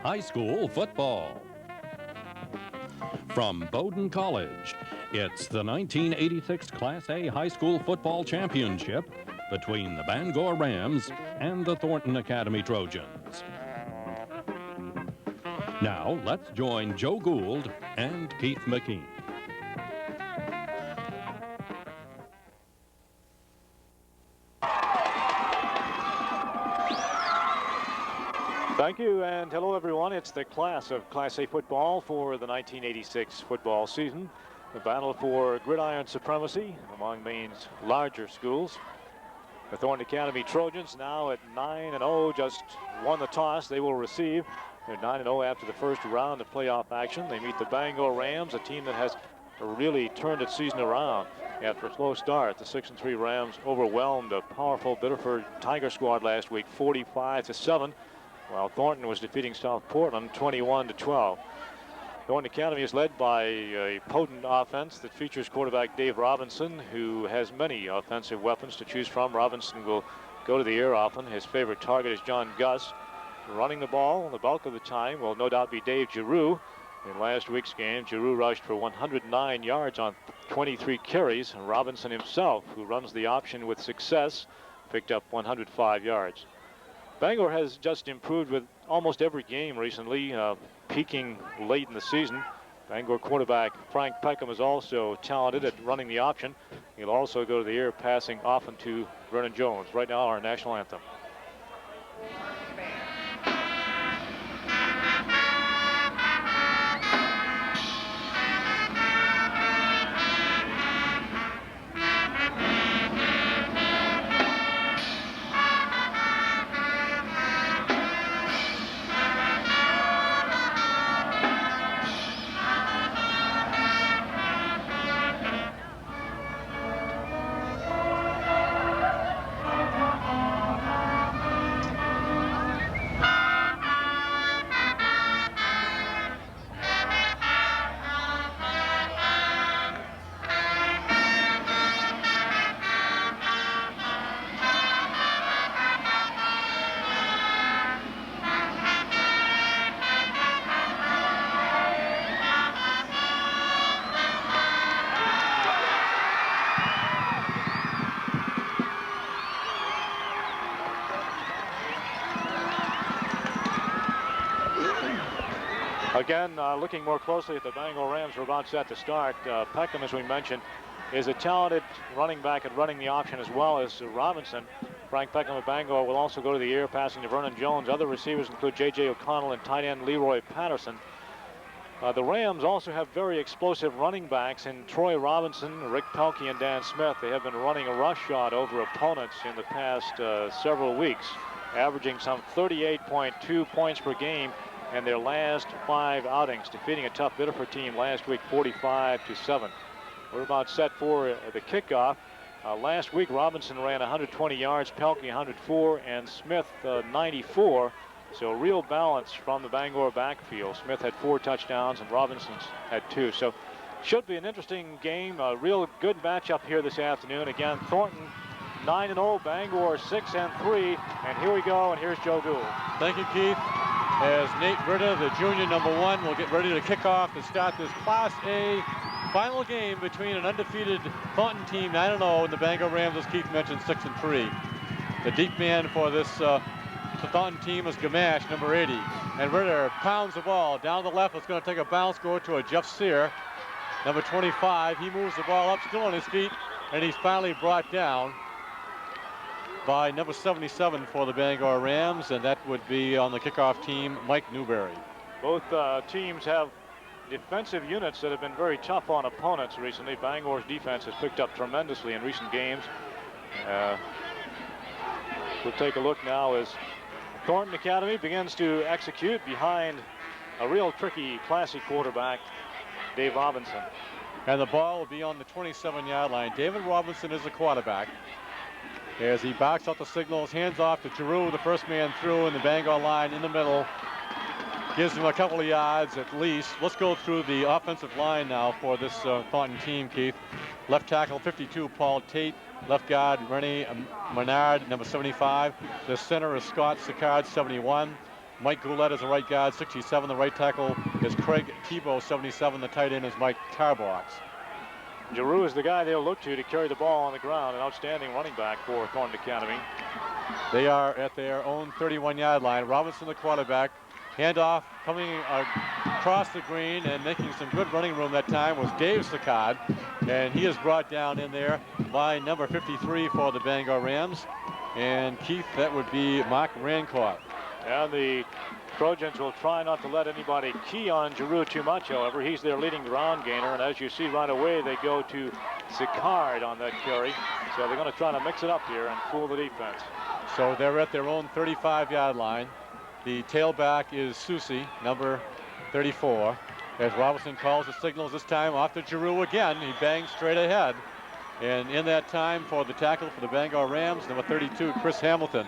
high school football. From Bowdoin College, it's the 1986 Class A High School Football Championship between the Bangor Rams and the Thornton Academy Trojans. Now, let's join Joe Gould and Keith McKee. Thank you, and hello everyone. It's the class of Class A football for the 1986 football season. The battle for gridiron supremacy among Maine's larger schools. The Thornton Academy Trojans now at 9-0, just won the toss. They will receive. They're 9-0 after the first round of playoff action. They meet the Bangor Rams, a team that has really turned its season around after a slow start. The 6-3 Rams overwhelmed a powerful Biddeford Tiger squad last week, 45-7. While Thornton was defeating South Portland 21-12. Thornton Academy is led by a potent offense that features quarterback Dave Robinson, who has many offensive weapons to choose from. Robinson will go to the air often. His favorite target is John Guss. Running the ball the bulk of the time will no doubt be Dave Giroux. In last week's game, Giroux rushed for 109 yards on 23 carries. Robinson himself, who runs the option with success, picked up 105 yards. Bangor has just improved with almost every game recently, peaking late in the season. Bangor quarterback Frank Peckham is also talented at running the option. He'll also go to the air, passing often to Vernon Jones. Right now, our national anthem. Again, looking more closely at the Bangor Rams, we're about set to start. Peckham, as we mentioned, is a talented running back at running the option as well as Robinson. Frank Peckham of Bangor will also go to the air, passing to Vernon Jones. Other receivers include J.J. O'Connell and tight end Leroy Patterson. The Rams also have very explosive running backs in Troy Robinson, Rick Pelkey, and Dan Smith. They have been running a roughshod over opponents in the past several weeks, averaging some 38.2 points per game in their last 5 outings, defeating a tough Biddeford team last week 45-7. We're about set for the kickoff. Last week, Robinson ran 120 yards, Pelkey 104, and Smith 94. So real balance from the Bangor backfield. Smith had 4 touchdowns and Robinson's had 2. So should be an interesting game. A real good matchup here this afternoon. Again, Thornton 9-0, Bangor 6-3. And here we go, and here's Joe Gould. Thank you, Keith. As Nate Britta, the junior #1, will get ready to kick off to start this Class A final game between an undefeated Thornton team, 9-0, and the Bangor Rams, as Keith mentioned, 6-3. The deep man for this Thornton team is Gamache, number 80. And Ritter pounds the ball down the left. It's going to take a bounce, go to a Jeff Sear, number 25. He moves the ball up, still on his feet, and he's finally brought down by number 77 for the Bangor Rams, and that would be on the kickoff team, Mike Newberry. Both teams have defensive units that have been very tough on opponents recently. Bangor's defense has picked up tremendously in recent games. We'll take a look now as Thornton Academy begins to execute behind a real tricky, classy quarterback, Dave Robinson. And the ball will be on the 27-yard line. David Robinson is the quarterback. As he backs out the signals, hands off to Giroux, the first man through, and the Bangor line in the middle. Gives him a couple of yards at least. Let's go through the offensive line now for this Thornton team, Keith. Left tackle, 52, Paul Tate. Left guard, Rennie Menard, number 75. The center is Scott Sicard, 71. Mike Goulet is the right guard, 67. The right tackle is Craig Thibeau, 77. The tight end is Mike Tarbox. Giroux is the guy they'll look to carry the ball on the ground. An outstanding running back for Thornton Academy. They are at their own 31-yard line. Robinson, the quarterback. Handoff coming across the green and making some good running room that time was Dave Sakad. And he is brought down in there by number 53 for the Bangor Rams. And Keith, that would be Mark Rancourt. And the Trojans will try not to let anybody key on Giroux too much, however. He's their leading ground gainer, and as you see right away, they go to Sicard on that carry. So they're going to try to mix it up here and fool the defense. So they're at their own 35-yard line. The tailback is Susi, number 34. As Robinson calls the signals this time off to Giroux again. He bangs straight ahead. And in that time for the tackle for the Bangor Rams, number 32, Chris Hamilton.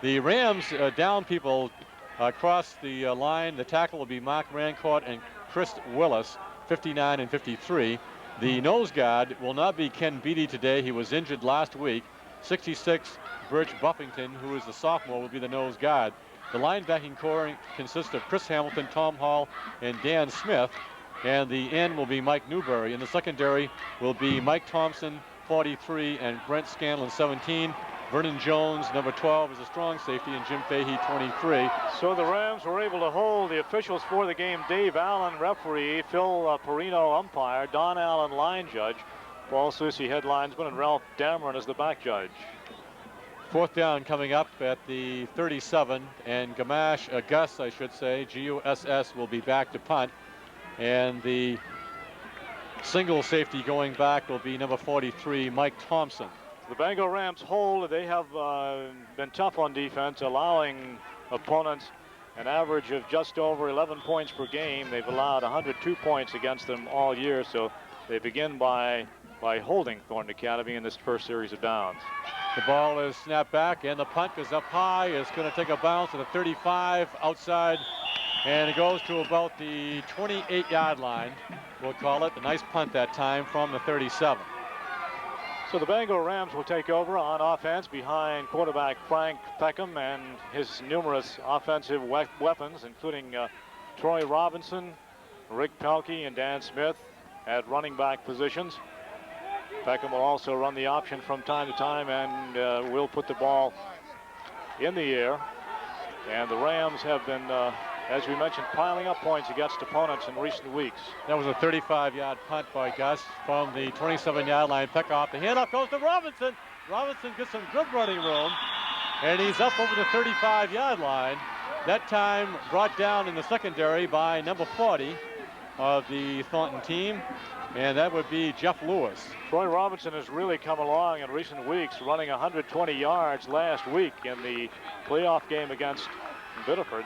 The Rams down people across the line. The tackle will be Mark Rancourt and Chris Willis, 59 and 53. The nose guard will not be Ken Beatty today. He was injured last week. 66, Birch Buffington, who is the sophomore, will be the nose guard. The linebacking core consists of Chris Hamilton, Tom Hall, and Dan Smith. And the end will be Mike Newberry. In the secondary will be Mike Thompson, 43, and Brent Scanlon, 17. Vernon Jones, number 12, is a strong safety, and Jim Fahey, 23. So the Rams were able to hold the officials for the game. Dave Allen, referee. Phil Perino, umpire. Don Allen, line judge. Paul Susi, head linesman, and Ralph Dameron is the back judge. Fourth down coming up at the 37, and Guss, I should say, G-U-S-S, will be back to punt. And the single safety going back will be number 43, Mike Thompson. The Bangor Rams hold. They have been tough on defense, allowing opponents an average of just over 11 points per game. They've allowed 102 points against them all year, so they begin by holding Thornton Academy in this first series of downs. The ball is snapped back, and the punt is up high. It's going to take a bounce at the 35 outside, and it goes to about the 28-yard line, we'll call it. A nice punt that time from the 37. So the Bangor Rams will take over on offense behind quarterback Frank Peckham and his numerous offensive weapons, including Troy Robinson, Rick Pelkey, and Dan Smith at running back positions. Peckham will also run the option from time to time and will put the ball in the air. And the Rams have been, as we mentioned, piling up points against opponents in recent weeks. That was a 35-yard punt by Guss from the 27-yard line. Peckoff. The handoff goes to Robinson. Robinson gets some good running room, and he's up over the 35-yard line. That time brought down in the secondary by number 40 of the Thornton team, and that would be Jeff Lewis. Troy Robinson has really come along in recent weeks, running 120 yards last week in the playoff game against Biddeford.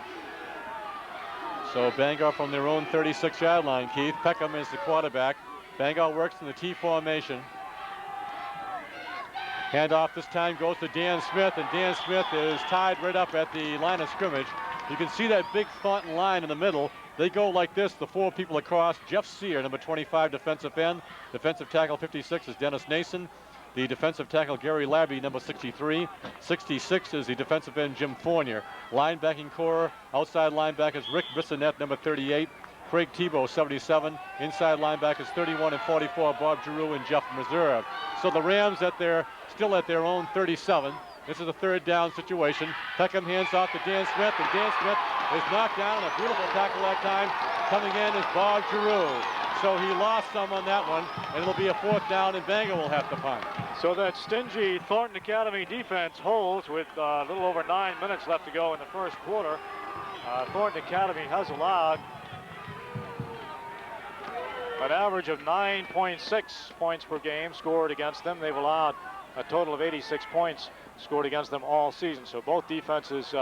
So Bangor from their own 36-yard line, Keith. Peckham is the quarterback. Bangor works in the T formation. Handoff this time goes to Dan Smith, and Dan Smith is tied right up at the line of scrimmage. You can see that big Thornton line in the middle. They go like this, the four people across. Jeff Sear, number 25, defensive end. Defensive tackle 56 is Dennis Nason. The defensive tackle Gary Labby, number 63. 66 is the defensive end Jim Fournier. Linebacking core, outside linebackers Rick Bissonette, number 38. Craig Thibeau, 77. Inside linebackers 31 and 44, Bob Giroux and Jeff Meserve. So the Rams still at their own 37. This is a third down situation. Peckham hands off to Dan Smith, and Dan Smith is knocked down. A beautiful tackle that time. Coming in is Bob Giroux. So he lost some on that one, and it'll be a fourth down, and Bangor will have to punt. So that stingy Thornton Academy defense holds with a little over 9 minutes left to go in the first quarter. Thornton Academy has allowed an average of 9.6 points per game scored against them. They've allowed a total of 86 points scored against them all season. So both defenses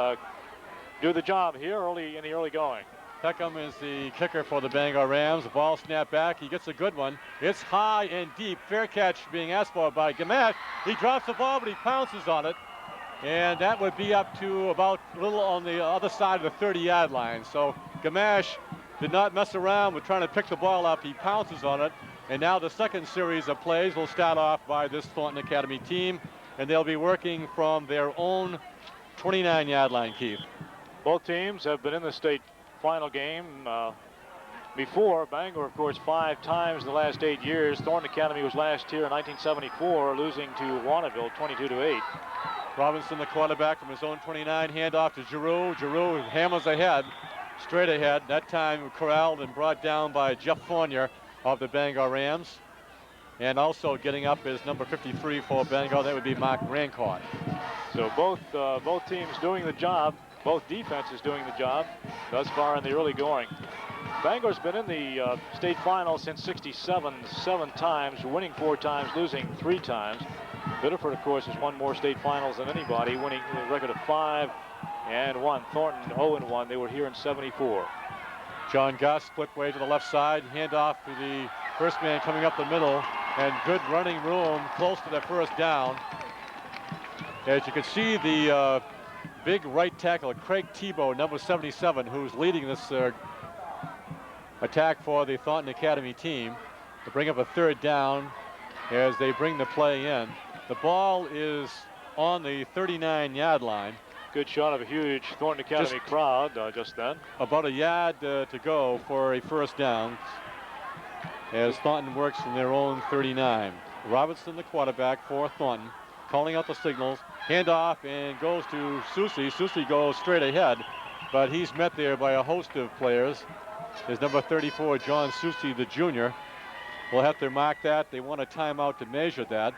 do the job here in the early going. Peckham is the kicker for the Bangor Rams. The ball snapped back. He gets a good one. It's high and deep. Fair catch being asked for by Gamache. He drops the ball, but he pounces on it. And that would be up to about a little on the other side of the 30-yard line. So Gamache did not mess around with trying to pick the ball up. He pounces on it. And now the second series of plays will start off by this Thornton Academy team. And they'll be working from their own 29-yard line, Keith. Both teams have been in the state final game before. Bangor, of course, 5 times in the last 8 years. Thornton Academy was last year in 1974, losing to Warrenville 22-8. Robinson, the quarterback, from his own 29, handoff to Giroux. Giroux hammers ahead, straight ahead. That time corralled and brought down by Jeff Fournier of the Bangor Rams. And also getting up is number 53 for Bangor. That would be Mark Rancourt. So both teams doing the job. Both defenses doing the job thus far in the early going. Bangor's been in the state final since '67, 7 times, winning 4 times, losing 3 times. Biddeford, of course, has won more state finals than anybody, winning a record of 5-1. Thornton 0-1. They were here in '74. John Guss, split way to the left side, handoff to the first man coming up the middle, and good running room close to the first down. As you can see, the big right tackle, Craig Thibeau, number 77, who's leading this attack for the Thornton Academy team, to bring up a 3rd down as they bring the play in. The ball is on the 39-yard line. Good shot of a huge Thornton Academy crowd just then. About a yard to go for a first down as Thornton works from their own 39. Robinson, the quarterback for Thornton, calling out the signals. Handoff and goes to Susi. Susi goes straight ahead, but he's met there by a host of players. His number 34, John Susi, the junior, will have to mark that. They want a timeout to measure that.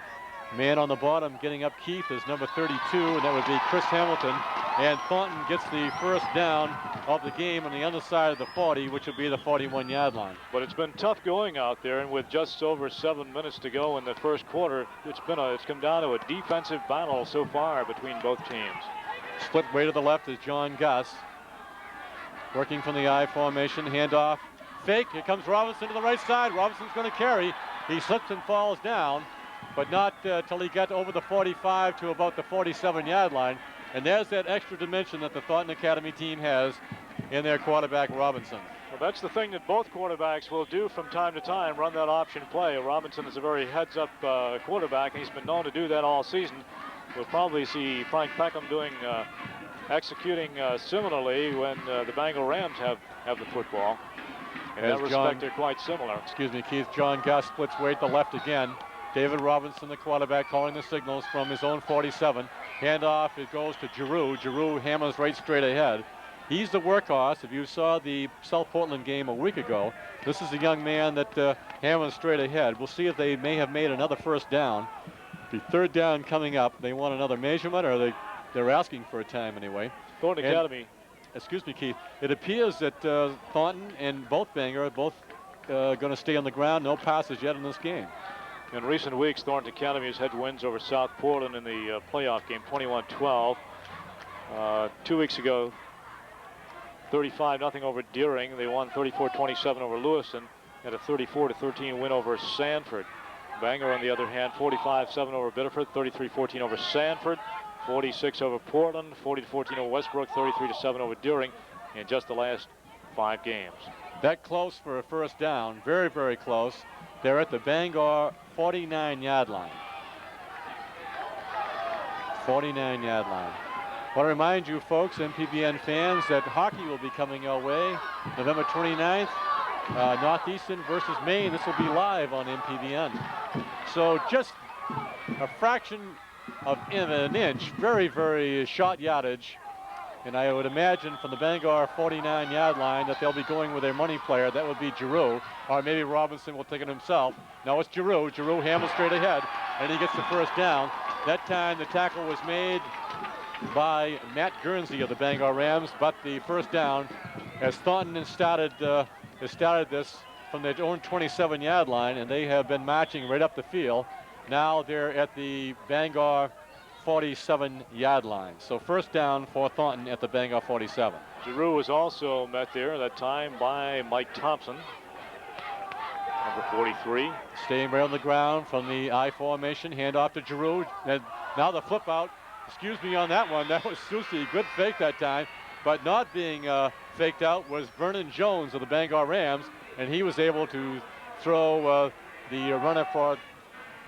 Man on the bottom getting up Keith is number 32, and that would be Chris Hamilton. And Thornton gets the first down of the game on the underside of the 40, which will be the 41-yard line. But it's been tough going out there, and with just over 7 minutes to go in the first quarter, it's come down to a defensive battle so far between both teams. Split way to the left is John Guss, working from the I formation. Handoff, fake. Here comes Robinson to the right side. Robinson's going to carry. He slips and falls down, but not till he got over the 45 to about the 47-yard line. And there's that extra dimension that the Thornton Academy team has in their quarterback, Robinson. Well, that's the thing that both quarterbacks will do from time to time, run that option play. Robinson is a very heads-up quarterback, and he's been known to do that all season. We'll probably see Frank Peckham executing similarly when the Bangor Rams have the football. In that respect, they're quite similar. Excuse me, Keith. John Guss splits way to the left again. David Robinson, the quarterback, calling the signals from his own 47. Handoff, it goes to Giroux. Giroux hammers right straight ahead. He's the workhorse. If you saw the South Portland game a week ago, this is a young man that hammers straight ahead. We'll see if they may have made another first down. The 3rd down coming up. They want another measurement, or they're asking for a time anyway. Thornton Academy. Excuse me, Keith. It appears that Thornton and Bangor are both going to stay on the ground. No passes yet in this game. In recent weeks, Thornton Academy has had wins over South Portland in the playoff game, 21-12. 2 weeks ago, 35-0 over Deering. They won 34-27 over Lewiston, and a 34-13 win over Sanford. Bangor, on the other hand, 45-7 over Biddeford, 33-14 over Sanford, 46 over Portland, 40-14 over Westbrook, 33-7 over Deering in just the last 5 games. That close for a first down, very, very close. They're at the Bangor 49-yard line. 49-yard line. I want to remind you folks, MPBN fans, that hockey will be coming our way November 29th. Northeastern versus Maine. This will be live on MPBN. So just a fraction of an inch, very, very short yardage. And I would imagine from the Bangor 49-yard line that they'll be going with their money player. That would be Giroux, or maybe Robinson will take it himself. No, it's Giroux. Giroux hammers straight ahead, and he gets the first down. That time the tackle was made by Matt Guernsey of the Bangor Rams, but the first down, as Thornton has started this from their own 27-yard line, and they have been marching right up the field. Now they're at the Bangor 47-yard line. So first down for Thornton at the Bangor 47. Giroux was also met there that time by Mike Thompson, number 43. Staying right on the ground from the I formation, handoff to Giroux. And now the flip out. Excuse me on that one. That was Susi. Good fake that time. But not being faked out was Vernon Jones of the Bangor Rams, and he was able to throw the runner for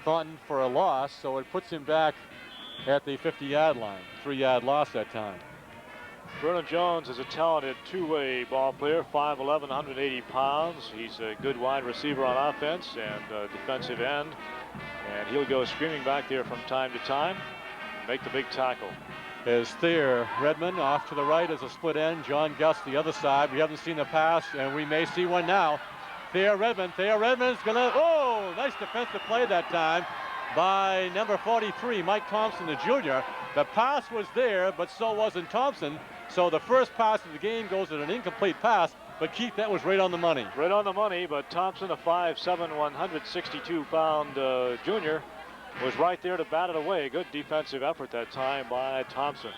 Thornton for a loss, so it puts him back at the 50-yard line. 3-yard loss that time. Vernon Jones is a talented two-way ball player, 5'11", 180 pounds. He's a good wide receiver on offense and defensive end. And he'll go screaming back there from time to time and make the big tackle. Is Thayer Redmond off to the right as a split end. John Guss the other side. We haven't seen the pass, and we may see one now. Thayer Redmond's going to, oh, nice defensive play that time by number 43, Mike Thompson, the junior. The pass was there, but so wasn't Thompson. So the first pass of the game goes at an incomplete pass. But Keith, that was right on the money. Right on the money, but Thompson, a 5'7", 162-pound junior, was right there to bat it away. Good defensive effort that time by Thompson.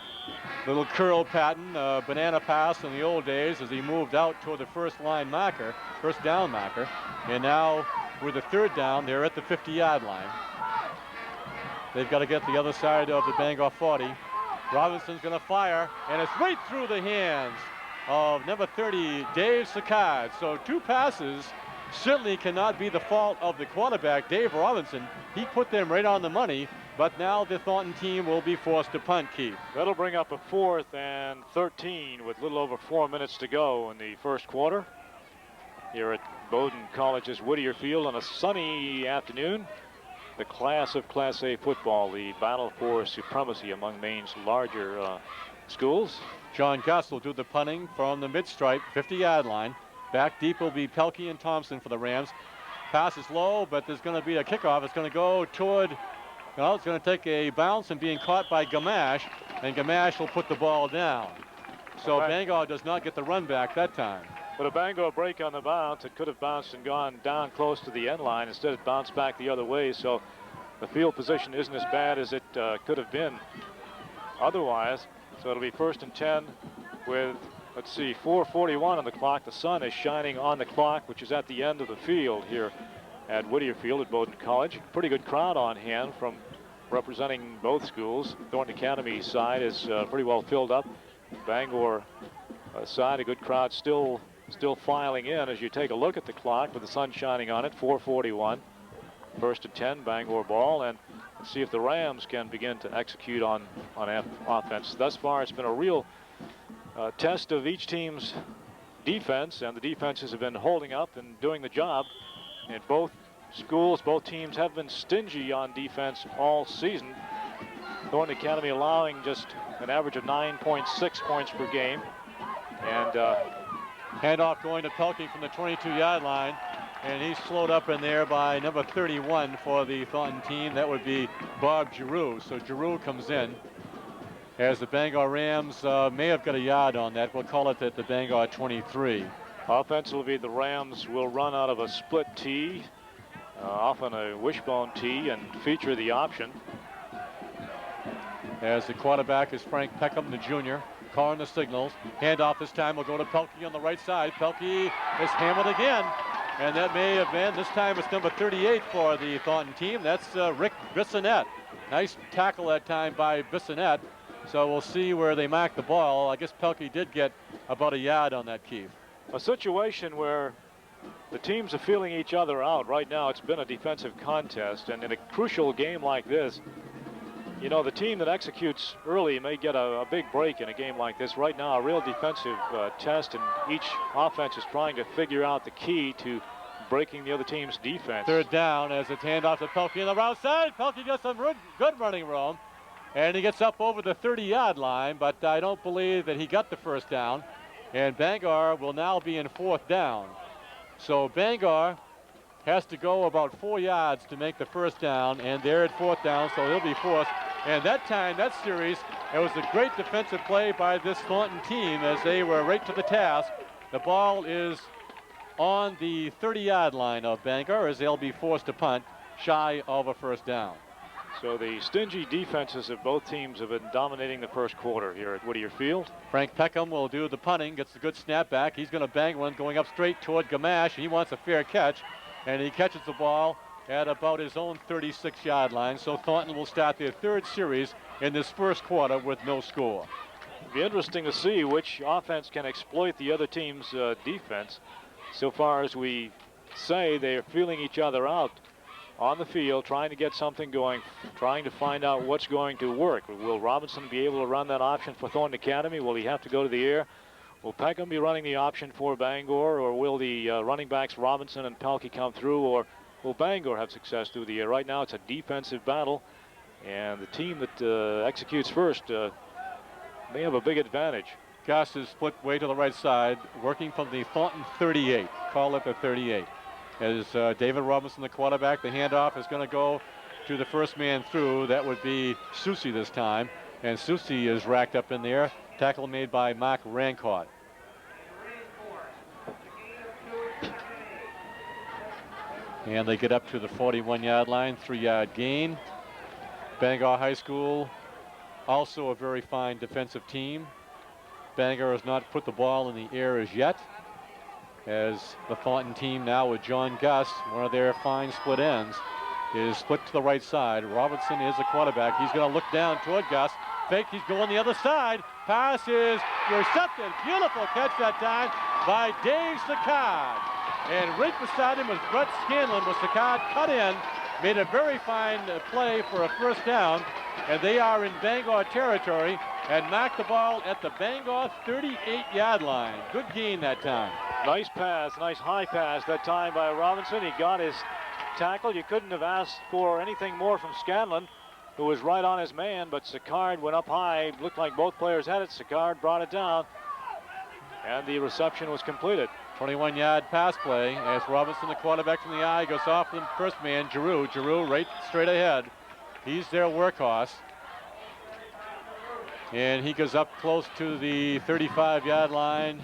Little curl pattern, banana pass in the old days as he moved out toward the first down marker. And now with the third down, they're at the 50-yard line. They've got to get the other side of the Bangor 40. Robinson's going to fire, and it's right through the hands of number 30, Dave Saccard. So two passes certainly cannot be the fault of the quarterback, Dave Robinson. He put them right on the money, but now the Thornton team will be forced to punt, Keith. That'll bring up a 4th and 13 with a little over 4 minutes to go in the first quarter here at Bowdoin College's Whittier Field on a sunny afternoon. The class of Class A football, the battle for supremacy among Maine's larger schools. John Guss will do the punting from the mid-stripe, 50-yard line. Back deep will be Pelkey and Thompson for the Rams. Pass is low, but there's going to be a kickoff. It's going to go toward, well, it's going to take a bounce and being caught by Gamache, and Gamache will put the ball down. So Bangor does not get the run back that time. But a Bangor break on the bounce. It could have bounced and gone down close to the end line. Instead, it bounced back the other way. So the field position isn't as bad as it could have been otherwise. So it'll be 1st and 10 with, let's see, 4:41 on the clock. The sun is shining on the clock, which is at the end of the field here at Whittier Field at Bowdoin College. Pretty good crowd on hand from representing both schools. Thornton Academy side is pretty well filled up. Bangor side, a good crowd still filing in as you take a look at the clock with the sun shining on it. 4:41, 1st and 10, Bangor ball, and let's see if the Rams can begin to execute on offense. Thus far, it's been a real test of each team's defense, and the defenses have been holding up and doing the job. And both teams have been stingy on defense all season. Thornton Academy allowing just an average of 9.6 points per game. And handoff going to Pelkey from the 22-yard line, and he's slowed up in there by number 31 for the Thornton team. That would be Bob Giroux. So Giroux comes in as the Bangor Rams may have got a yard on that. We'll call it at the Bangor 23. Offensively, the Rams will run out of a split tee, often a wishbone tee, and feature the option. As the quarterback is Frank Peckham, the junior, calling the signals. Handoff this time will go to Pelkey on the right side. Pelkey is hammered again, and that may have been, this time it's number 38 for the Thornton team. That's Rick Bissonette. Nice tackle that time by Bissonette. So we'll see where they mark the ball. I guess Pelkey did get about a yard on that, Keith. A situation where the teams are feeling each other out. Right now it's been a defensive contest, and in a crucial game like this, you know, the team that executes early may get a big break in a game like this. Right now, a real defensive test, and each offense is trying to figure out the key to breaking the other team's defense. Third down as it's handoff to Pelkey on the right side. Pelkey gets some good running room, and he gets up over the 30-yard line, but I don't believe that he got the first down. And Bangor will now be in 4th down. So Bangor has to go about 4 yards to make the first down, and they're at 4th down, so he'll be forced. And that time, that series, it was a great defensive play by this Thornton team as they were right to the task. The ball is on the 30-yard line of Bangor as they'll be forced to punt shy of a first down. So the stingy defenses of both teams have been dominating the first quarter here at Whittier Field. Frank Peckham will do the punting, gets a good snap back. He's going to bang one going up straight toward Gamache. He wants a fair catch, and he catches the ball at about his own 36-yard line. So Thornton will start their third series in this first quarter with no score. It'll be interesting to see which offense can exploit the other team's defense. So far as we say, they're feeling each other out. on the field, trying to get something going, trying to find out what's going to work. Will Robinson be able to run that option for Thornton Academy? Will he have to go to the air? Will Peckham be running the option for Bangor, or will the running backs Robinson and Pelkey come through, or will Bangor have success through the air? Right now it's a defensive battle, and the team that executes first may have a big advantage. Guss is split way to the right side, working from the Thornton 38. Call it the 38. As David Robinson, the quarterback, the handoff is going to go to the first man through. That would be Susi this time. And Susi is racked up in there. Tackle made by Mark Rancourt. And they get up to the 41-yard line, 3-yard gain. Bangor High School, also a very fine defensive team. Bangor has not put the ball in the air as yet, as the Thornton team now with John Guss, one of their fine split ends, is split to the right side. Robinson is the quarterback. He's going to look down toward Guss. Fake, he's going the other side. Pass is recepted. Beautiful catch that time by Dave Sicard. And right beside him was Brett Scanlon, but Sicard cut in, made a very fine play for a first down, and they are in Bangor territory and knocked the ball at the Bangor 38-yard line. Good gain that time. Nice pass, nice high pass that time by Robinson. He got his tackle. You couldn't have asked for anything more from Scanlon, who was right on his man, but Sicard went up high. Looked like both players had it. Sicard brought it down, and the reception was completed. 21-yard pass play as Robinson, the quarterback from the eye, goes off the first man, Giroux. Giroux right straight ahead. He's their workhorse. And he goes up close to the 35-yard line.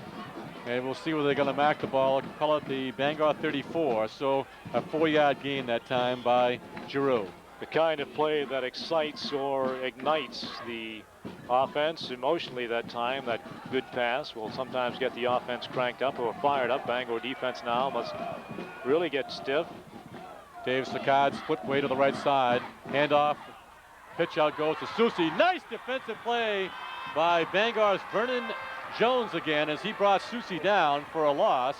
And we'll see where they're going to mark the ball. Call it the Bangor 34. So a 4-yard gain that time by Giroux. The kind of play that excites or ignites the offense emotionally that time. That good pass will sometimes get the offense cranked up or fired up. Bangor defense now must really get stiff. Dave Sicard split way to the right side. Handoff. Pitch out goes to Susi. Nice defensive play by Bangor's Vernon Jones again as he brought Susi down for a loss.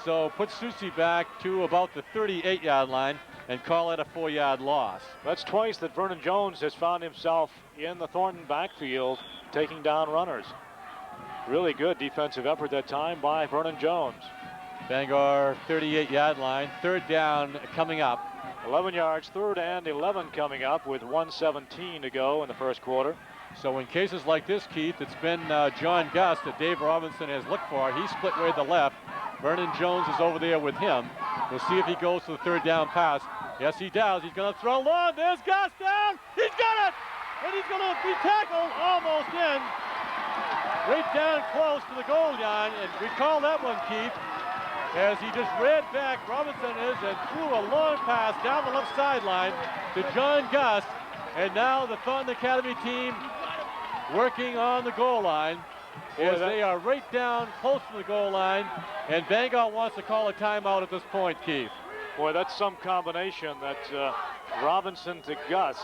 So put Susi back to about the 38-yard line and call it a 4-yard loss. That's twice that Vernon Jones has found himself in the Thornton backfield taking down runners. Really good defensive effort that time by Vernon Jones. Bangor 38-yard line, third down coming up. 11 yards, third and 11 coming up with 1:17 to go in the first quarter. So in cases like this, Keith, it's been John Guss that Dave Robinson has looked for. He's split way to the left. Vernon Jones is over there with him. We'll see if he goes to the third down pass. Yes, he does. He's going to throw long. There's Guss down. He's got it. And he's going to be tackled almost in. Right down close to the goal line. And recall that one, Keith, as he just ran back, Robinson is, and threw a long pass down the left sideline to John Guss. And now the Thornton Academy team working on the goal line as they are right down close to the goal line. And Bangor wants to call a timeout at this point, Keith. Boy, that's some combination, that Robinson to Guss.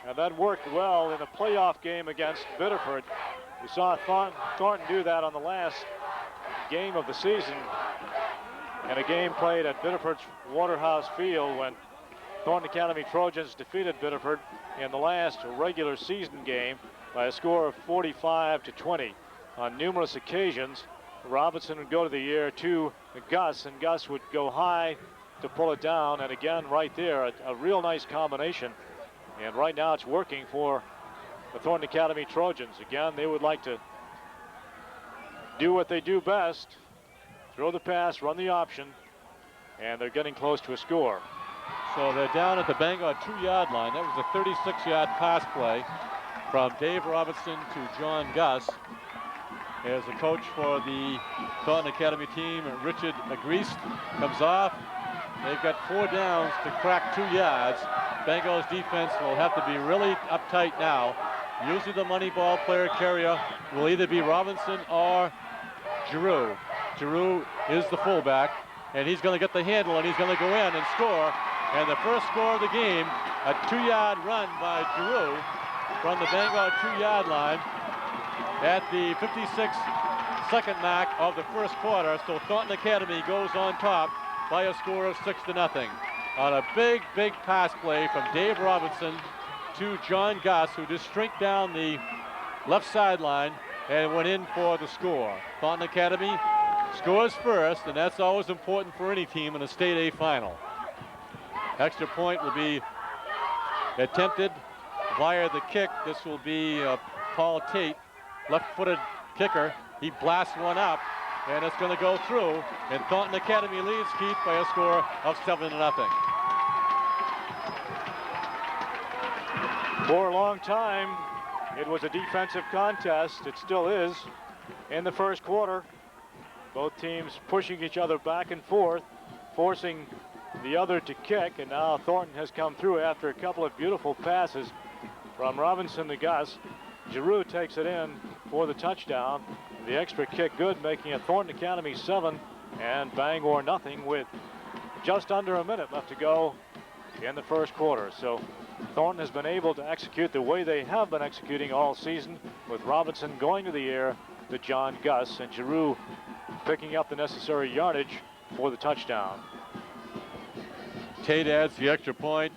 And that worked well in a playoff game against Biddeford. We saw Thornton do that on the last game of the season, and a game played at Biddeford's Waterhouse Field when Thornton Academy Trojans defeated Biddeford in the last regular season game by a score of 45-20. On numerous occasions, Robinson would go to the air to Guss, and Guss would go high to pull it down. And again, right there, a real nice combination. And right now it's working for the Thornton Academy Trojans. Again, they would like to do what they do best, throw the pass, run the option, and they're getting close to a score. So they're down at the Bangor 2-yard line. That was a 36-yard pass play from Dave Robinson to John Guss. As the coach for the Thornton Academy team, Richard Agreest, comes off. They've got 4 downs to crack 2 yards. Bangor's defense will have to be really uptight now. Usually the money ball player carrier will either be Robinson or Giroux. Giroux is the fullback, and he's going to get the handle, and he's going to go in and score. And the first score of the game, a 2-yard run by Giroux from the Bangor 2-yard line at the 56-second mark of the first quarter. So Thornton Academy goes on top by a score of 6-0. on a big pass play from Dave Robinson to John Guss, who just strinked down the left sideline and went in for the score. Thornton Academy scores first, and that's always important for any team in a State A final. Extra point will be attempted via the kick. This will be Paul Tate, left-footed kicker. He blasts one up, and it's going to go through. And Thornton Academy leads Keith by a score of 7-0. For a long time, it was a defensive contest. It still is in the first quarter. Both teams pushing each other back and forth, forcing the other to kick, and now Thornton has come through after a couple of beautiful passes from Robinson to Guss. Giroux takes it in for the touchdown. The extra kick good, making it Thornton Academy 7 and Bangor nothing with just under a minute left to go in the first quarter. So Thornton has been able to execute the way they have been executing all season, with Robinson going to the air to John Guss and Giroux picking up the necessary yardage for the touchdown. Tate adds the extra point,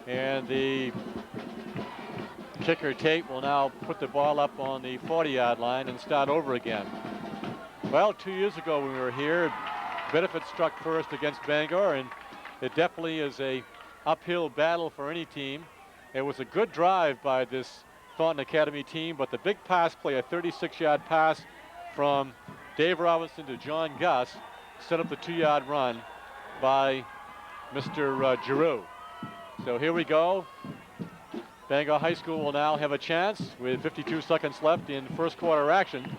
and the kicker Tate will now put the ball up on the 40-yard line and start over again. Well, 2 years ago when we were here, Benefit struck first against Bangor, and it definitely is a uphill battle for any team. It was a good drive by this Thornton Academy team, but the big pass play, a 36-yard pass from Dave Robinson to John Guss, set up the 2-yard run by Mr. Giroux. So here we go. Bangor High School will now have a chance with 52 seconds left in first quarter action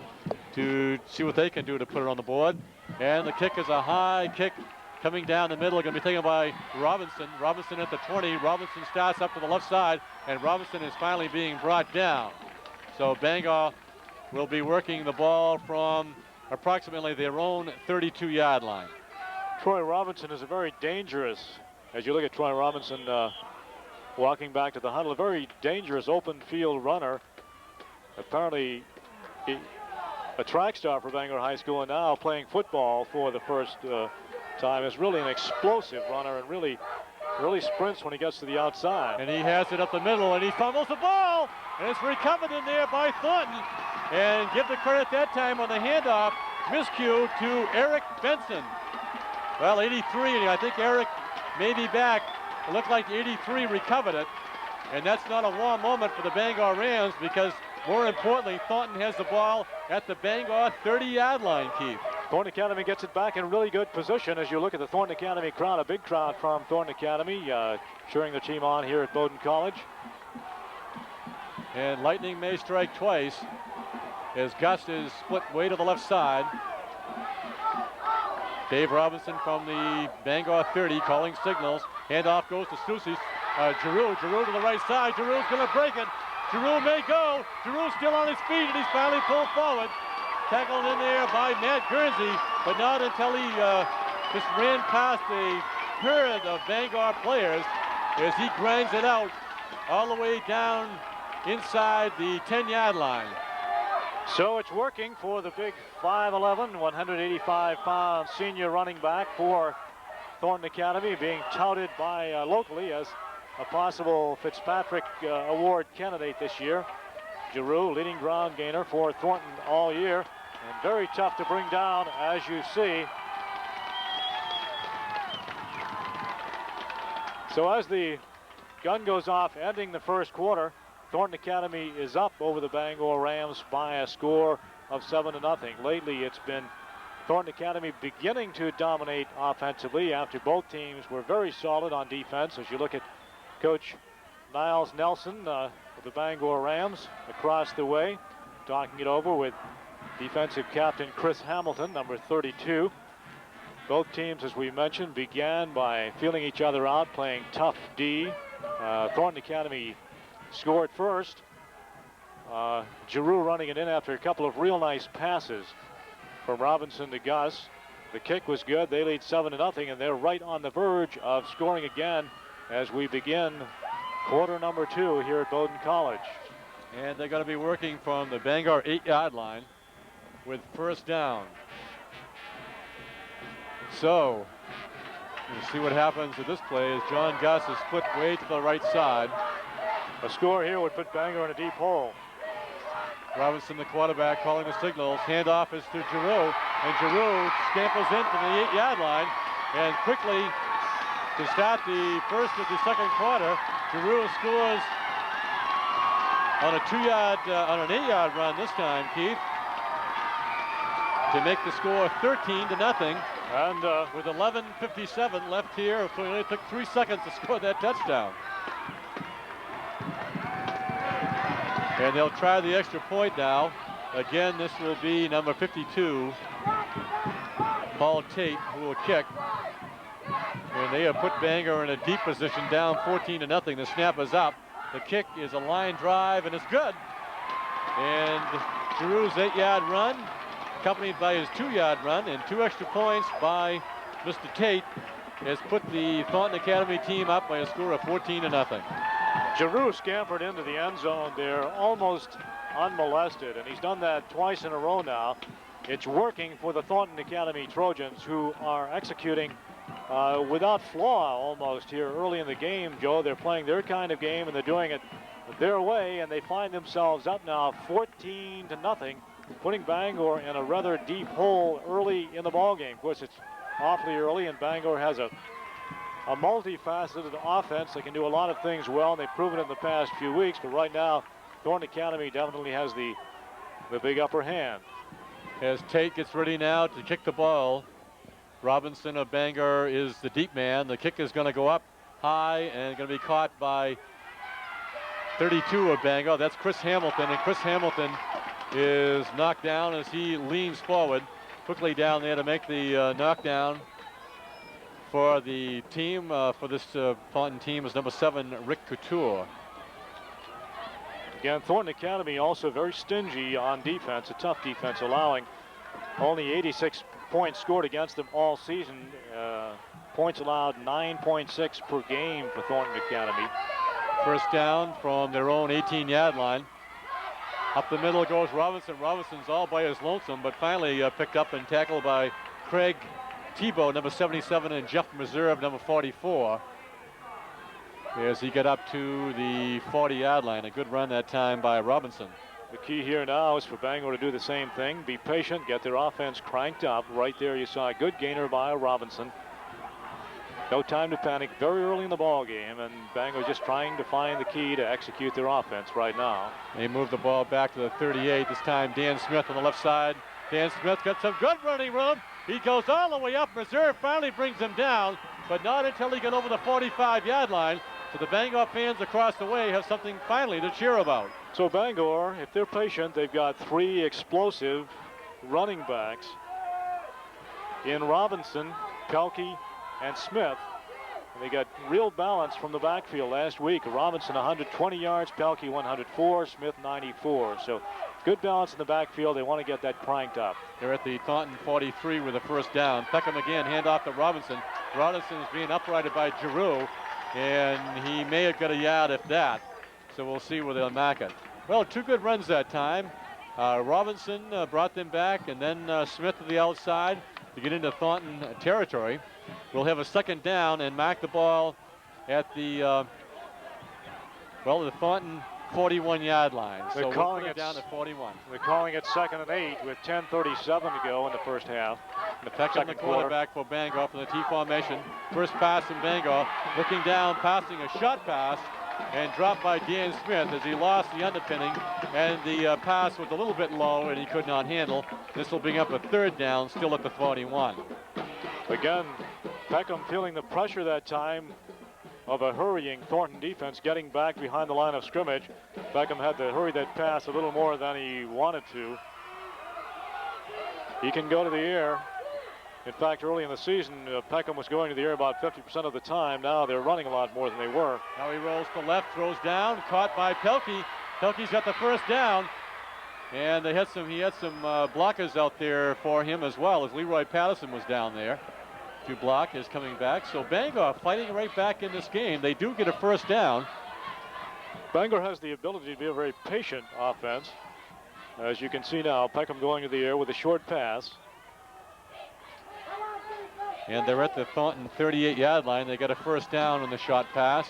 to see what they can do to put it on the board. And the kick is a high kick coming down the middle, going to be taken by Robinson. Robinson at the 20. Robinson starts up to the left side, and Robinson is finally being brought down. So Bangor will be working the ball from approximately their own 32-yard line. Troy Robinson is a very dangerous, as you look at Troy Robinson walking back to the huddle, a very dangerous open field runner. Apparently a track star for Bangor High School, and now playing football for the first time. Is really an explosive runner and really sprints when he gets to the outside. And he has it up the middle, and he fumbles the ball, and it's recovered in there by Thornton. And give the credit that time on the handoff, miscue to Eric Benson. Well, 83, and I think Eric may be back. It looked like 83 recovered it, and that's not a warm moment for the Bangor Rams, because more importantly, Thornton has the ball at the Bangor 30-yard line, Keith. Thornton Academy gets it back in really good position. As you look at the Thornton Academy crowd, a big crowd from Thornton Academy cheering the team on here at Bowdoin College. And lightning may strike twice as Guss is split way to the left side. Dave Robinson from the Bangor 30 calling signals. Handoff goes to Susie. Giroux to the right side. Giroux's going to break it. Giroux may go. Giroux still on his feet, and he's finally pulled forward. Tackled in there by Matt Guernsey, but not until he just ran past a herd of Bangor players as he grinds it out all the way down inside the 10-yard line. So it's working for the big 5'11", 185-pound senior running back for Thornton Academy, being touted by locally as a possible Fitzpatrick Award candidate this year. Giroux, leading ground gainer for Thornton all year, and very tough to bring down, as you see. So as the gun goes off, ending the first quarter, Thornton Academy is up over the Bangor Rams by a score of 7-0. Lately, it's been Thornton Academy beginning to dominate offensively after both teams were very solid on defense. As you look at Coach Niles Nelson of the Bangor Rams across the way, talking it over with defensive captain Chris Hamilton, number 32. Both teams, as we mentioned, began by feeling each other out, playing tough D. Thornton Academy scored first. Giroux running it in after a couple of real nice passes from Robinson to Guss. The kick was good. They lead 7-0, and they're right on the verge of scoring again as we begin quarter number 2 here at Bowdoin College. And they're going to be working from the Bangor 8-yard line with first down. So We'll see what happens with this play as John Guss is flipped way to the right side. A score here would put Bangor in a deep hole. Robinson, the quarterback, calling the signals. Handoff is to Giroux, and Giroux scampers in from the 8-yard line, and quickly to start the first of the second quarter, Giroux scores on on an 8-yard run this time, Keith, to make the score 13-0. And with 11:57 left here, so it only took 3 seconds to score that touchdown. And they'll try the extra point now. Again, this will be number 52, Paul Tate, who will kick. And they have put Bangor in a deep position, down 14-0. The snap is up. The kick is a line drive, and it's good. And Giroux's 8-yard run, accompanied by his 2-yard run, and 2 extra points by Mr. Tate, has put the Thornton Academy team up by a score of 14-0. Giroux scampered into the end zone there almost unmolested, and he's done that twice in a row now. It's working for the Thornton Academy Trojans, who are executing without flaw almost here early in the game, Joe. They're playing their kind of game, and they're doing it their way, and they find themselves up now 14-0, putting Bangor in a rather deep hole early in the ball game. Of course, it's awfully early, and Bangor has a multifaceted offense. They can do a lot of things well, and they've proven it in the past few weeks, but right now Thornton Academy definitely has the big upper hand. As Tate gets ready now to kick the ball, Robinson of Bangor is the deep man. The kick is going to go up high and going to be caught by 32 of Bangor. That's Chris Hamilton, and Chris Hamilton is knocked down as he leans forward quickly down there to make the knockdown for the team. For this Thornton team is number 7, Rick Couture. Again, Thornton Academy also very stingy on defense, a tough defense, allowing only 86 points scored against them all season. Points allowed 9.6 per game for Thornton Academy. First down from their own 18-yard line. Up the middle goes Robinson. Robinson's all by his lonesome, but finally picked up and tackled by Craig Thibeau, number 77, and Jeff Meserve, number 44. As he got up to the 40-yard line. A good run that time by Robinson. The key here now is for Bangor to do the same thing. Be patient, get their offense cranked up. Right there you saw a good gainer by Robinson. No time to panic very early in the ball game, and Bangor just trying to find the key to execute their offense right now. They move the ball back to the 38. This time Dan Smith on the left side. Dan Smith got some good running room. He goes all the way up. Reserve finally brings him down, but not until he got over the 45-yard line. So the Bangor fans across the way have something finally to cheer about. So Bangor, if they're patient, they've got 3 explosive running backs in Robinson, Pelkey, and Smith. And they got real balance from the backfield last week. Robinson 120 yards, Pelkey 104, Smith 94. So good balance in the backfield. They want to get that cranked up. They're at the Thornton 43 with a first down. Peckham again, handoff to Robinson. Robinson is being uprighted by Giroux, and he may have got a yard if that. So we'll see where they'll mark it. Well, 2 good runs that time. Robinson brought them back, and then Smith to the outside to get into Thornton territory. We'll have a second down and mark the ball at the the Thornton 41-yard line. They're so calling it down to 41. They're calling it 2nd and 8 with 10:37 to go in the first half. Peckham, the quarterback for Bangor from the T formation. First pass from Bangor, looking down, passing a short pass, and dropped by Dan Smith as he lost the underpinning, and the pass was a little bit low and he could not handle. This will bring up a 3rd down, still at the 41. Again, Peckham feeling the pressure that time of a hurrying Thornton defense getting back behind the line of scrimmage. Peckham had to hurry that pass a little more than he wanted to. He can go to the air. In fact, early in the season, Peckham was going to the air about 50% of the time. Now they're running a lot more than they were. Now he rolls to left, throws down, caught by Pelkey. Pelkey's got the first down. And he had some blockers out there for him as well, as Leroy Patterson was down there to block. Is coming back. So Bangor fighting right back in this game. They do get a first down. Bangor has the ability to be a very patient offense. As you can see now, Peckham going to the air with a short pass. And they're at the Thornton 38-yard line. They got a first down on the short pass.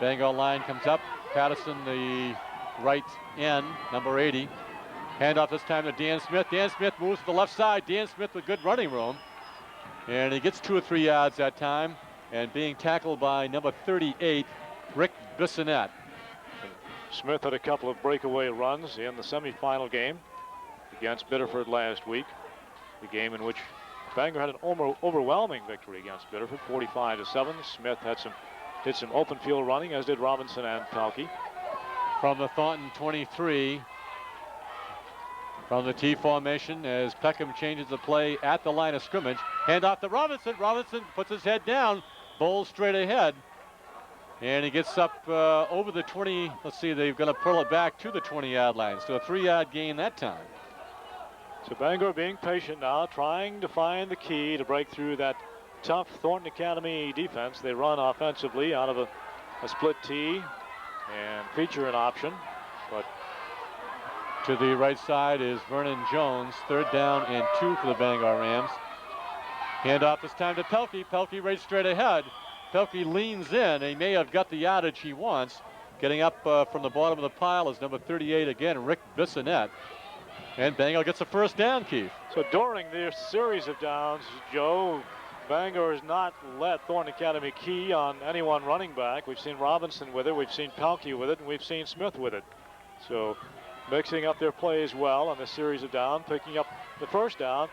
Bangor line comes up. Patterson, the right end, number 80. Handoff this time to Dan Smith. Dan Smith moves to the left side. Dan Smith with good running room. And he gets 2 or 3 yards that time. And being tackled by number 38, Rick Bissonette. Smith had a couple of breakaway runs in the semifinal game against Biddeford last week. The game in which Bangor had an overwhelming victory against Biddeford, 45-7. Smith did some open field running, as did Robinson and Pelkey. From the Thornton 23, from the T formation, as Peckham changes the play at the line of scrimmage. Hand off to Robinson. Robinson puts his head down, bowls straight ahead. And he gets up over the 20. Let's see, they're going to pull it back to the 20-yard line. So a 3-yard gain that time. So Bangor being patient now, trying to find the key to break through that tough Thornton Academy defense. They run offensively out of a split T and feature an option. But to the right side is Vernon Jones. 3rd down and 2 for the Bangor Rams. Handoff this time to Pelkey. Pelkey right straight ahead. Pelkey leans in. He may have got the yardage he wants. Getting up from the bottom of the pile is number 38 again, Rick Bissonette. And Bangor gets a first down, Keith. So during this series of downs, Joe, Bangor has not let Thornton Academy key on any one running back. We've seen Robinson with it, we've seen Pelkey with it, and we've seen Smith with it. So mixing up their plays well on this series of down, picking up the first down.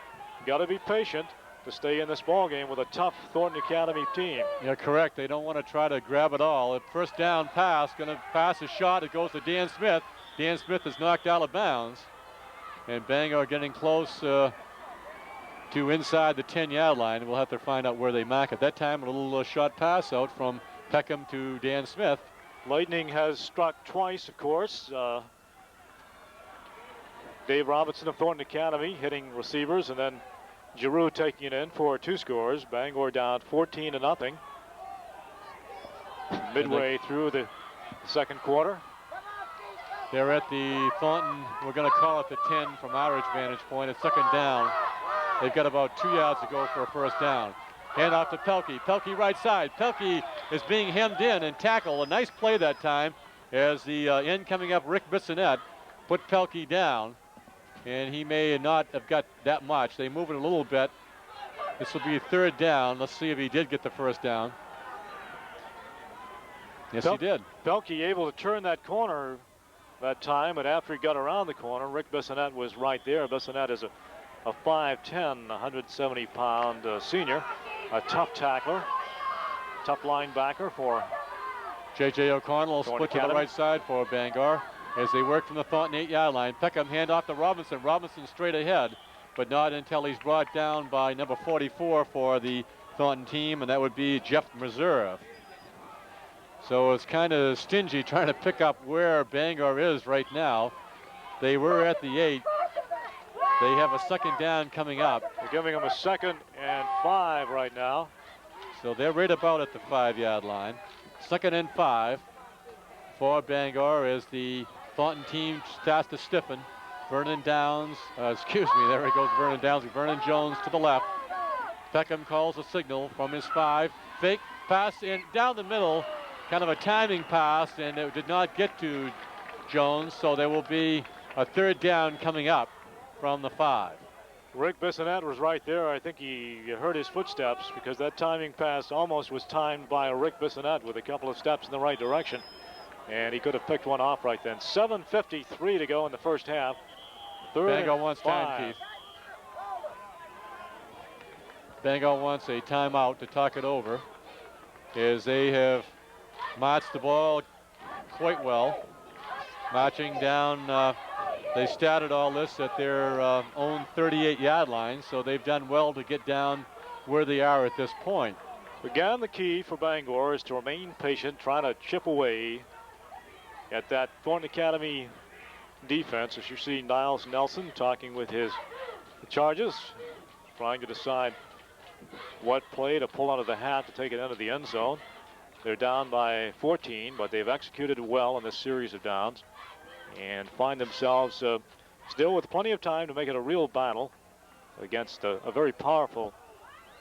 Got to be patient to stay in this ball game with a tough Thornton Academy team. Yeah, correct. They don't want to try to grab it all. A first down pass, going to pass a shot. It goes to Dan Smith. Dan Smith is knocked out of bounds. And Bangor getting close to inside the 10-yard line. We'll have to find out where they mark it. That time, a little short pass out from Peckham to Dan Smith. Lightning has struck twice, of course. Dave Robinson of Thornton Academy hitting receivers, and then Giroux taking it in for 2 scores. Bangor down 14-0. Midway through the second quarter. They're at the Thornton, we're going to call it the 10 from our vantage point. It's 2nd down. They've got about 2 yards to go for a first down. Hand off to Pelkey. Pelkey right side. Pelkey is being hemmed in and tackled. A nice play that time as the end coming up, Rick Bissonette, put Pelkey down. And he may not have got that much. They move it a little bit. This will be 3rd down. Let's see if he did get the first down. Yes, he did. Pelkey able to turn that corner that time, but after he got around the corner, Rick Bissonette was right there. Bissonette is a 5'10", 170-pound senior, a tough tackler, tough linebacker for J.J. O'Connell will split to the right side for Bangor as they work from the Thornton 8-yard line. Peckham hand off to Robinson. Robinson straight ahead, but not until he's brought down by number 44 for the Thornton team, and that would be Jeff Meserve. So it's kind of stingy trying to pick up where Bangor is right now. They were at the 8. They have a 2nd down coming up. They're giving them a 2nd and 5 right now. So they're right about at the 5-yard line. 2nd and 5 for Bangor as the Thornton team starts to stiffen. Vernon Downs, excuse me, there he goes, Vernon Downs. Vernon Jones to the left. Peckham calls a signal from his 5. Fake pass in down the middle. Kind of a timing pass, and it did not get to Jones, so there will be a 3rd down coming up from the 5. Rick Bissonette was right there. I think he heard his footsteps because that timing pass almost was timed by Rick Bissonette with a couple of steps in the right direction, and he could have picked one off right then. 7:53 to go in the first half. Bangor wants time, Keith. Bangor wants a timeout to talk it over as they have marched the ball quite well. Marching down, they started all this at their own 38-yard line, so they've done well to get down where they are at this point. Again, the key for Bangor is to remain patient, trying to chip away at that Thornton Academy defense. As you see Niles Nelson talking with the Charges, trying to decide what play to pull out of the hat to take it into the end zone. They're down by 14, but they've executed well in this series of downs and find themselves still with plenty of time to make it a real battle against a very powerful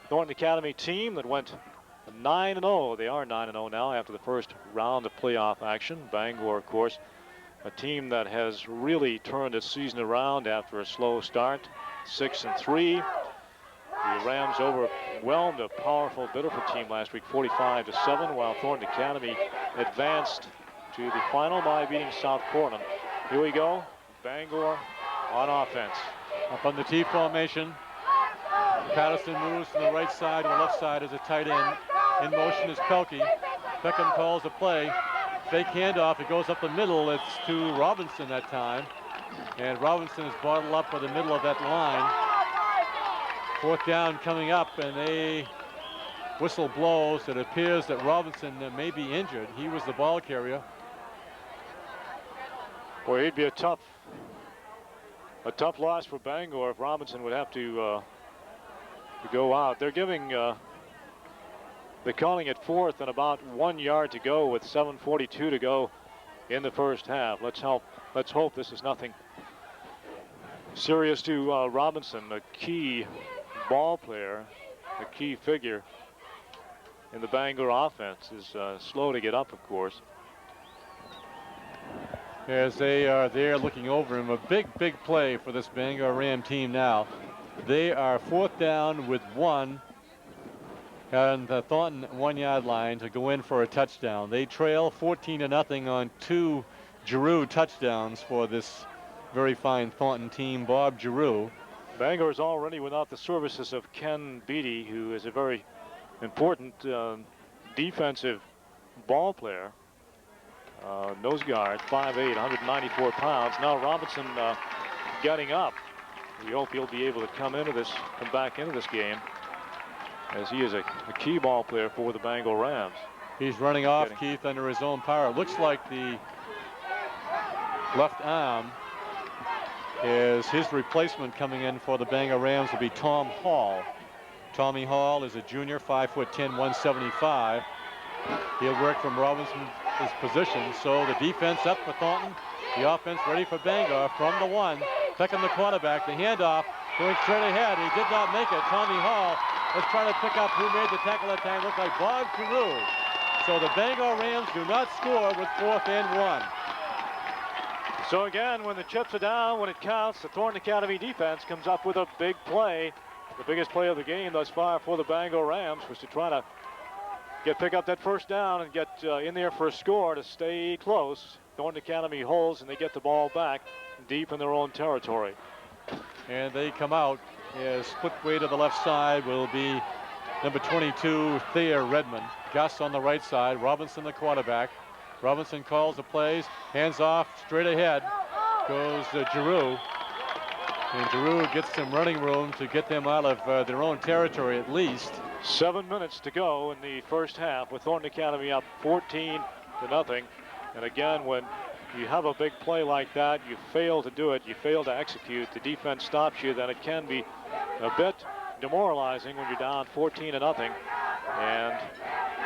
Thornton Academy team that went 9-0. They are 9-0 now after the first round of playoff action. Bangor, of course, a team that has really turned its season around after a slow start, 6-3. The Rams overwhelmed a powerful Biddeford team last week, 45-7, while Thornton Academy advanced to the final by beating South Portland. Here we go, Bangor on offense. Up on the T formation. Patterson moves from the right side to the left side as a tight end. In motion is Pelkey. Beckham calls the play. Fake handoff. It goes up the middle. It's to Robinson that time. And Robinson is bottled up by the middle of that line. Fourth down coming up, and a whistle blows. It appears that Robinson may be injured. He was the ball carrier. Boy, he'd be a tough loss for Bangor if Robinson would have to go out. They're giving, they're calling it fourth and about 1 yard to go with 7:42 to go in the first half. Let's hope this is nothing serious to Robinson, a key ball player, a key figure in the Bangor offense. Is slow to get up, of course. As they are there looking over him, a big play for this Bangor Ram team now. They are fourth down with 1 on the Thornton 1 yard line to go in for a touchdown. They trail 14-0 on 2 Giroux touchdowns for this very fine Thornton team. Bob Giroux. Bangor is already without the services of Ken Beatty, who is a very important defensive ball player. Nose guard, 5'8", 194 pounds. Now Robinson getting up. We hope he'll be able to come back into this game, as he is a key ball player for the Bangor Rams. He's running off, Keith, under his own power. It looks like the left arm is his replacement coming in for the Bangor Rams will be Tom Hall. Tommy Hall is a junior, 5'10", 175. He'll work from Robinson's position. So the defense up for Thornton. The offense ready for Bangor from the 1. Peckham the quarterback. The handoff going straight ahead. He did not make it. Tommy Hall was trying to pick up who made the tackle that time. Looked like Bob Giroux. So the Bangor Rams do not score with 4th and 1. So again, when the chips are down, when it counts, the Thornton Academy defense comes up with a big play. The biggest play of the game thus far for the Bangor Rams was to try to pick up that first down and get in there for a score to stay close. Thornton Academy holds, and they get the ball back deep in their own territory. And they come out as split way to the left side will be number 22, Thayer Redmond. Guss on the right side, Robinson the quarterback. Robinson calls the plays, hands off straight ahead goes Giroux. And Giroux gets some running room to get them out of their own territory at least. 7 minutes to go in the first half with Thornton Academy up 14-0. And again, when you have a big play like that, you fail to do it, you fail to execute, the defense stops you, then it can be a bit demoralizing when you're down 14-0. And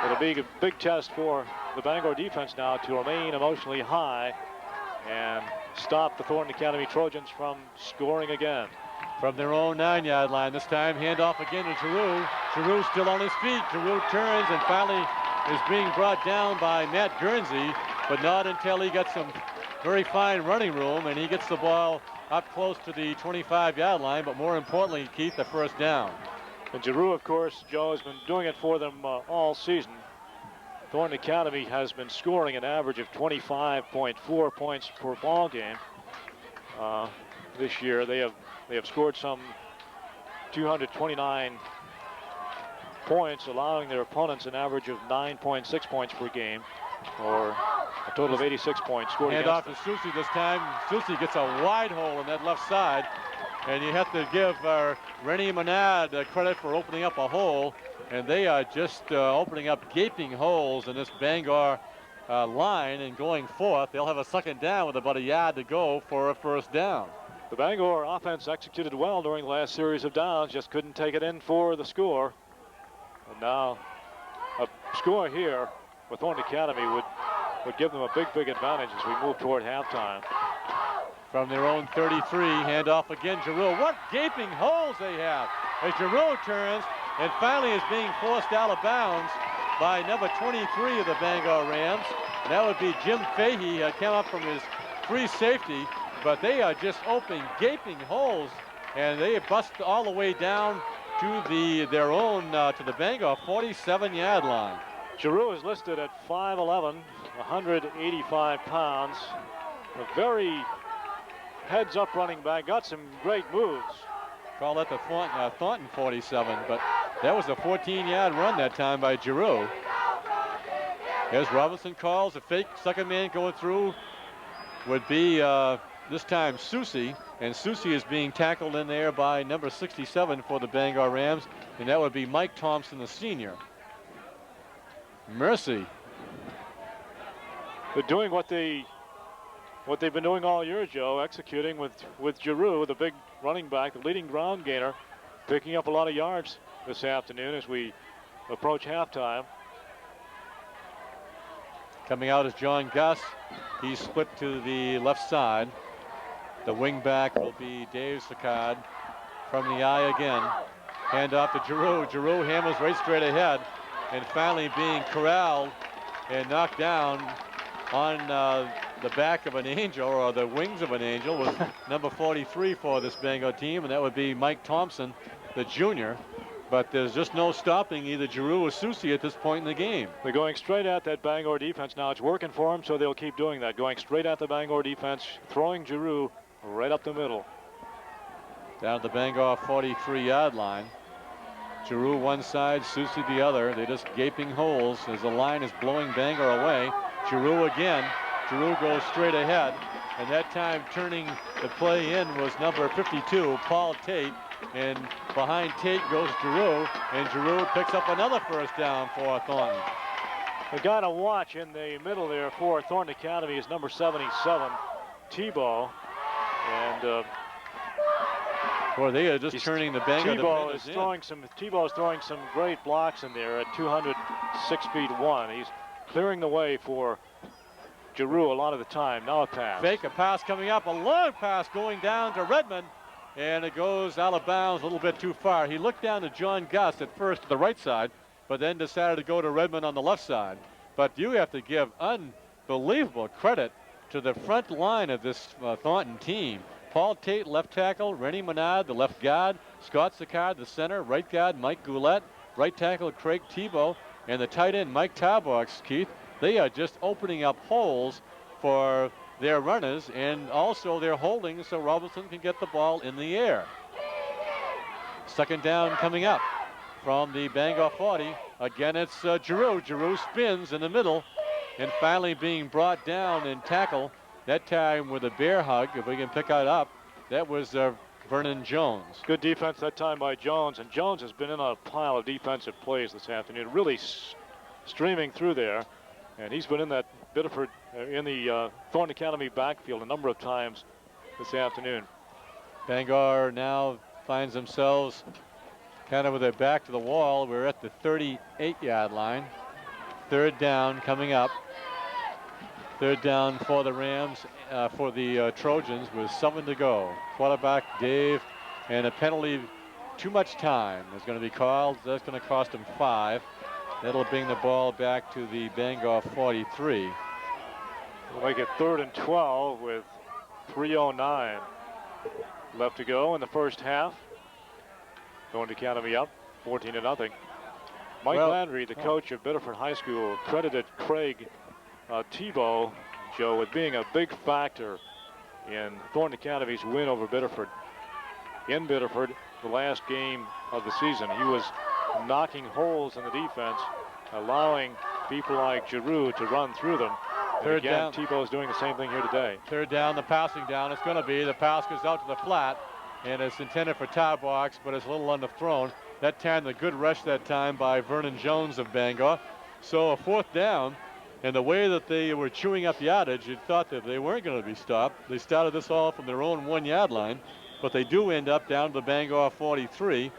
it'll be a big test for the Bangor defense now to remain emotionally high and stop the Thornton Academy Trojans from scoring again. From their own 9 yard line, this time handoff again to Giroux. Giroux still on his feet. Giroux turns and finally is being brought down by Matt Guernsey, but not until he gets some very fine running room and he gets the ball up close to the 25 yard line, but more importantly, Keith, the first down. And Giroux, of course, Joe, has been doing it for them all season. Thornton Academy has been scoring an average of 25.4 points per ball game. This year they have scored some 229 points, allowing their opponents an average of 9.6 points per game, or a total of 86 points scored. Hand off to Susi this time. Susi gets a wide hole on that left side, and you have to give Rennie Menard credit for opening up a hole, and they are just opening up gaping holes in this Bangor line and going forth. They'll have a second down with about a yard to go for a first down. The Bangor offense executed well during the last series of downs, just couldn't take it in for the score. And now a score here with Thornton Academy would give them a big advantage as we move toward halftime. From their own 33, handoff again, Giroux. What gaping holes they have as Giroux turns and finally is being forced out of bounds by number 23 of the Bangor Rams. And that would be Jim Fahey. He came up from his free safety, but they are just opening gaping holes, and they bust all the way down to their own to the Bangor 47-yard line. Giroux is listed at 5'11", 185 pounds. A very heads-up running back. Got some great moves. Call that the Thornton 47, but that was a 14-yard run that time by Giroux. As Robinson calls a fake second man going through would be this time Susie, and Susie is being tackled in there by number 67 for the Bangor Rams, and that would be Mike Thompson, the senior. Mercy. They're doing what they've been doing all year, Joe, executing with Giroux, the big running back, the leading ground gainer, picking up a lot of yards this afternoon as we approach halftime. Coming out is John Guss. He's split to the left side. The wing back will be Dave Sicard from the eye again. Hand off to Giroux. Giroux hammers right straight ahead, and finally being corralled and knocked down on the back of an angel, or the wings of an angel, was number 43 for this Bangor team, and that would be Mike Thompson, the junior. But there's just no stopping either Giroux or Susie at this point in the game. They're going straight at that Bangor defense now. It's working for them, so they'll keep doing that. Going straight at the Bangor defense, throwing Giroux right up the middle. Down to the Bangor 43-yard line. Giroux one side, Susie the other. They're just gaping holes as the line is blowing Bangor away. Giroux again. Giroux goes straight ahead, and that time turning the play in was number 52, Paul Tate. And behind Tate goes Giroux, and Giroux picks up another first down for Thornton. The guy to watch in the middle there for Thornton Academy is number 77, Thibeau. And boy, they are just turning the Bangor. Thibeau is throwing some great blocks in there at 206'1". He's clearing the way for Giroux a lot of the time. Now a pass. Fake a pass coming up, a long pass going down to Redmond. And it goes out of bounds a little bit too far. He looked down to John Guss at first to the right side, but then decided to go to Redmond on the left side. But you have to give unbelievable credit to the front line of this Thornton team. Paul Tate, left tackle. Rennie Menard, the left guard. Scott Sicard, the center. Right guard, Mike Goulet. Right tackle, Craig Thibeau. And the tight end, Mike Tarbox, Keith. They are just opening up holes for their runners, and also they're holding so Robinson can get the ball in the air. Second down coming up from the Bangor 40. Again, it's Giroux. Giroux spins in the middle, and finally being brought down and tackled, that time with a bear hug, if we can pick that up. That was Vernon Jones. Good defense that time by Jones, and Jones has been in a pile of defensive plays this afternoon, really streaming through there, and he's been in that Biddeford in the Thornton Academy backfield a number of times this afternoon. Bangor now finds themselves kind of with their back to the wall. We're at the 38-yard line. Third down coming up. Third down for the Rams, for the Trojans with 7 to go. Quarterback Dave, and a penalty, too much time is going to be called. That's going to cost him 5. That'll bring the ball back to the Bangor 43. We'll make it 3rd and 12 with 3:09 left to go in the first half. Thornton Academy up 14-0. Mike Landry, the coach of Biddeford High School, credited Craig Thibeau, Joe, with being a big factor in Thornton Academy's win over Biddeford. In Biddeford, the last game of the season, he was knocking holes in the defense, allowing people like Giroux to run through them. Third down. Thibeau's doing the same thing here today. Third down, the passing down. It's going to be, the pass goes out to the flat, and it's intended for Tarbox, but it's a little underthrown. That time, the good rush that time by Vernon Jones of Bangor. So a 4th down, and the way that they were chewing up yardage, you thought that they weren't going to be stopped. They started this all from their own 1-yard line, but they do end up down to the Bangor 43.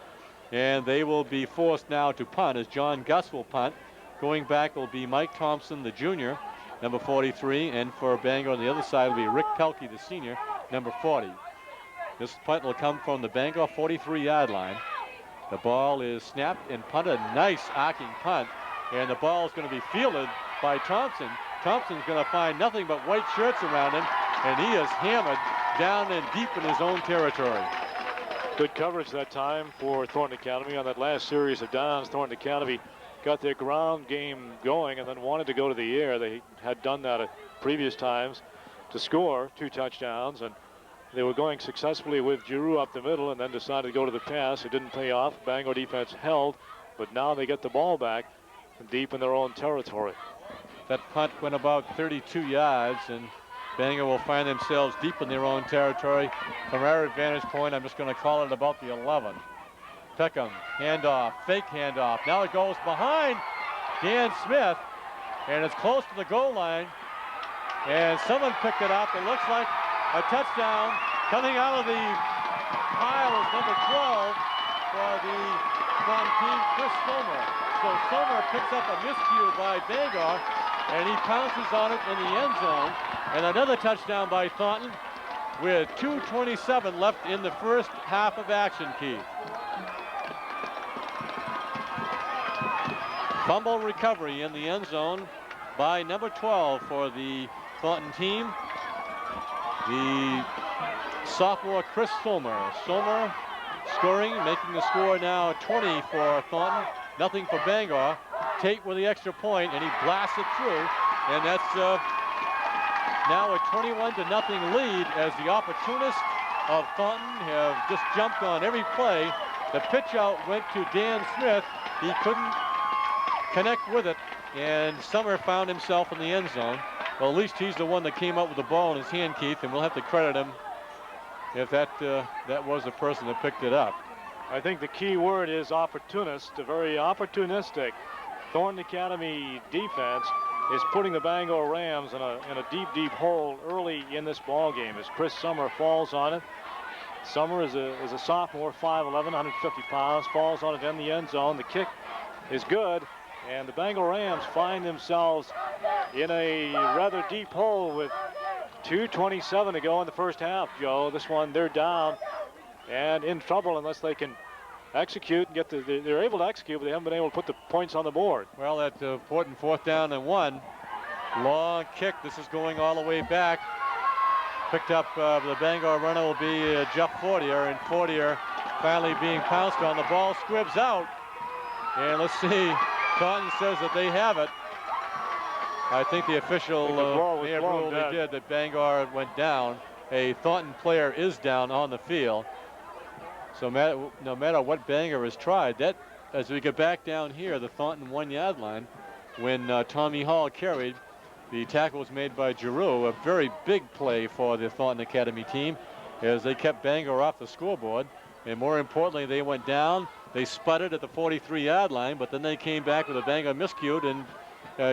And they will be forced now to punt as John Guss will punt. Going back will be Mike Thompson, the junior, number 43. And for Bangor on the other side will be Rick Pelkey, the senior, number 40. This punt will come from the Bangor 43-yard line. The ball is snapped and punted. Nice arcing punt. And the ball is going to be fielded by Thompson. Thompson's going to find nothing but white shirts around him, and he is hammered down and deep in his own territory. Good coverage that time for Thornton Academy on that last series of downs. Thornton Academy got their ground game going and then wanted to go to the air. They had done that at previous times to score 2 touchdowns, and they were going successfully with Giroux up the middle and then decided to go to the pass. It didn't pay off. Bangor defense held, but now they get the ball back deep in their own territory. That punt went about 32 yards, and Bangor will find themselves deep in their own territory. From our vantage point, I'm just going to call it about the 11. Peckham, handoff, fake handoff. Now it goes behind Dan Smith, and it's close to the goal line. And someone picked it up. It looks like a touchdown. Coming out of the pile is number 12 for the Thornton team, Chris Sommer. So Sommer picks up a miscue by Bangor, and he pounces on it in the end zone. And another touchdown by Thornton with 2:27 left in the first half of action, Keith. Fumble recovery in the end zone by number 12 for the Thornton team. The sophomore Chris Sommer. Sommer scoring, making the score now 20 for Thornton, nothing for Bangor. Tate with the extra point, and he blasts it through, and that's now a 21-0 lead as the opportunists of Thornton have just jumped on every play. The pitch out went to Dan Smith. He couldn't connect with it, and Sommer found himself in the end zone. Well, at least he's the one that came up with the ball in his hand, Keith, and we'll have to credit him if that was the person that picked it up. I think the key word is opportunist. A very opportunistic Thornton Academy defense is putting the Bangor Rams in a deep hole early in this ball game as Chris Sommer falls on it. Sommer is a sophomore, 5'11", 150 pounds, falls on it in the end zone. The kick is good, and the Bangor Rams find themselves in a rather deep hole with 2:27 to go in the first half, Joe. This one, they're down and in trouble unless they can execute and they're able to execute, but they haven't been able to put the points on the board. Well, that important 4th down and 1. Long kick. This is going all the way back. Picked up, the Bangor runner will be Jeff Fortier, and Fortier finally being pounced on. The ball squibs out. And let's see, Thornton says that they have it. I think the official may have ruled they did, that Bangor went down. A Thornton player is down on the field. So no matter what Bangor has tried, that as we get back down here, the Thornton 1-yard line, when Tommy Hall carried, the tackle was made by Giroux. A very big play for the Thornton Academy team as they kept Bangor off the scoreboard. And more importantly, they went down. They sputtered at the 43-yard line, but then they came back with a Bangor miscue and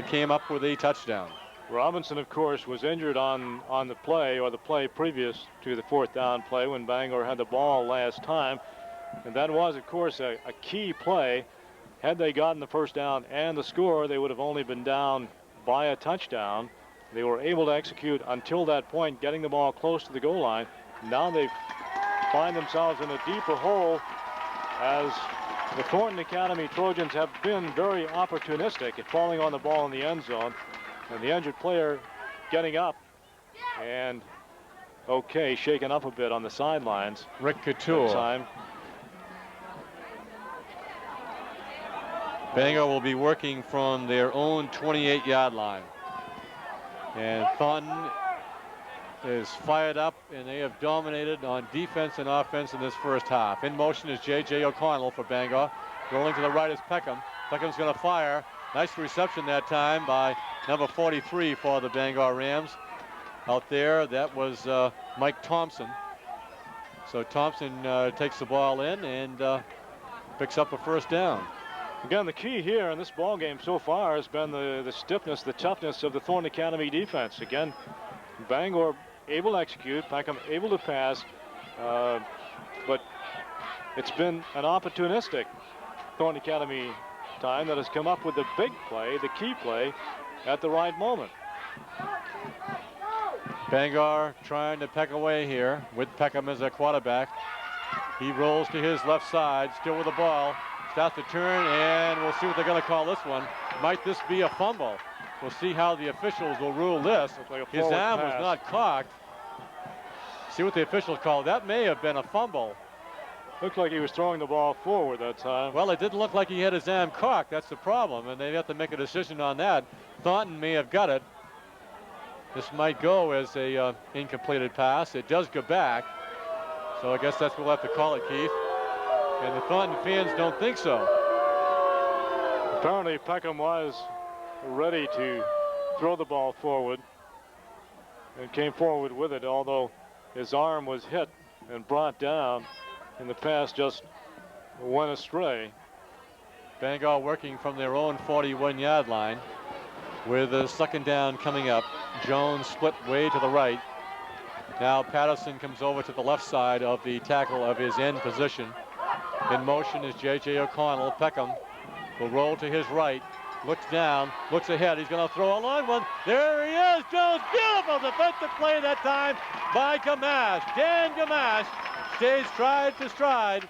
came up with a touchdown. Robinson, of course, was injured on the play, or the play previous to the 4th down play when Bangor had the ball last time. And that was, of course, a key play. Had they gotten the 1st down and the score, they would have only been down by a touchdown. They were able to execute until that point, getting the ball close to the goal line. Now they find themselves in a deeper hole as the Thornton Academy Trojans have been very opportunistic at falling on the ball in the end zone. And the injured player getting up and, shaken up a bit on the sidelines. Rick Couture. Time. Bangor will be working from their own 28-yard line. And Thornton is fired up, and they have dominated on defense and offense in this first half. In motion is J.J. O'Connell for Bangor. Rolling to the right is Peckham. Peckham's going to fire. Nice reception that time by number 43 for the Bangor Rams. Out there, that was Mike Thompson. So Thompson takes the ball in and picks up a 1st down. Again, the key here in this ball game so far has been the stiffness, the toughness of the Thornton Academy defense. Again, Bangor able to execute, Peckham able to pass, but it's been an opportunistic Thornton Academy time that has come up with the big play, the key play, at the right moment. Bangor trying to peck away here with Peckham as a quarterback. He rolls to his left side, still with the ball. Starts to turn, and we'll see what they're going to call this one. Might this be a fumble? We'll see how the officials will rule this. Like his arm was not cocked. See what the officials call. That may have been a fumble. Looked like he was throwing the ball forward that time. Well, it didn't look like he had his arm cocked. That's the problem, and they have to make a decision on that. Thornton may have got it. This might go as a incompleted pass. It does go back. So I guess that's what we'll have to call it, Keith. And the Thornton fans don't think so. Apparently Peckham was ready to throw the ball forward and came forward with it, although his arm was hit and brought down and the pass just went astray. Bangor working from their own 41-yard line with a second down coming up. Jones split way to the right. Now Patterson comes over to the left side of the tackle of his end position. In motion is J.J. O'Connell. Peckham will roll to his right. Looks down, looks ahead. He's going to throw a long one. There he is, Jones. Beautiful defensive play that time by Gamache. Dan Gamache stays stride to stride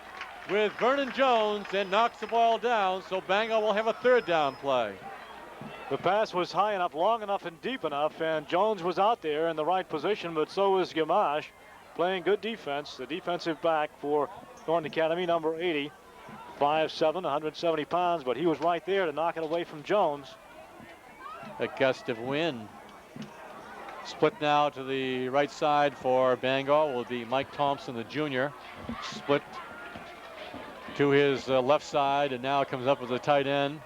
with Vernon Jones and knocks the ball down. So Bangor will have a third down play. The pass was high enough, long enough, and deep enough, and Jones was out there in the right position, but so was Gamache, playing good defense. The defensive back for Thornton Academy, number 80, 5'7", 170 pounds, but he was right there to knock it away from Jones. A gust of wind. Split now to the right side for Bangor will be Mike Thompson, the junior. Split to his left side, and now comes up as a tight end.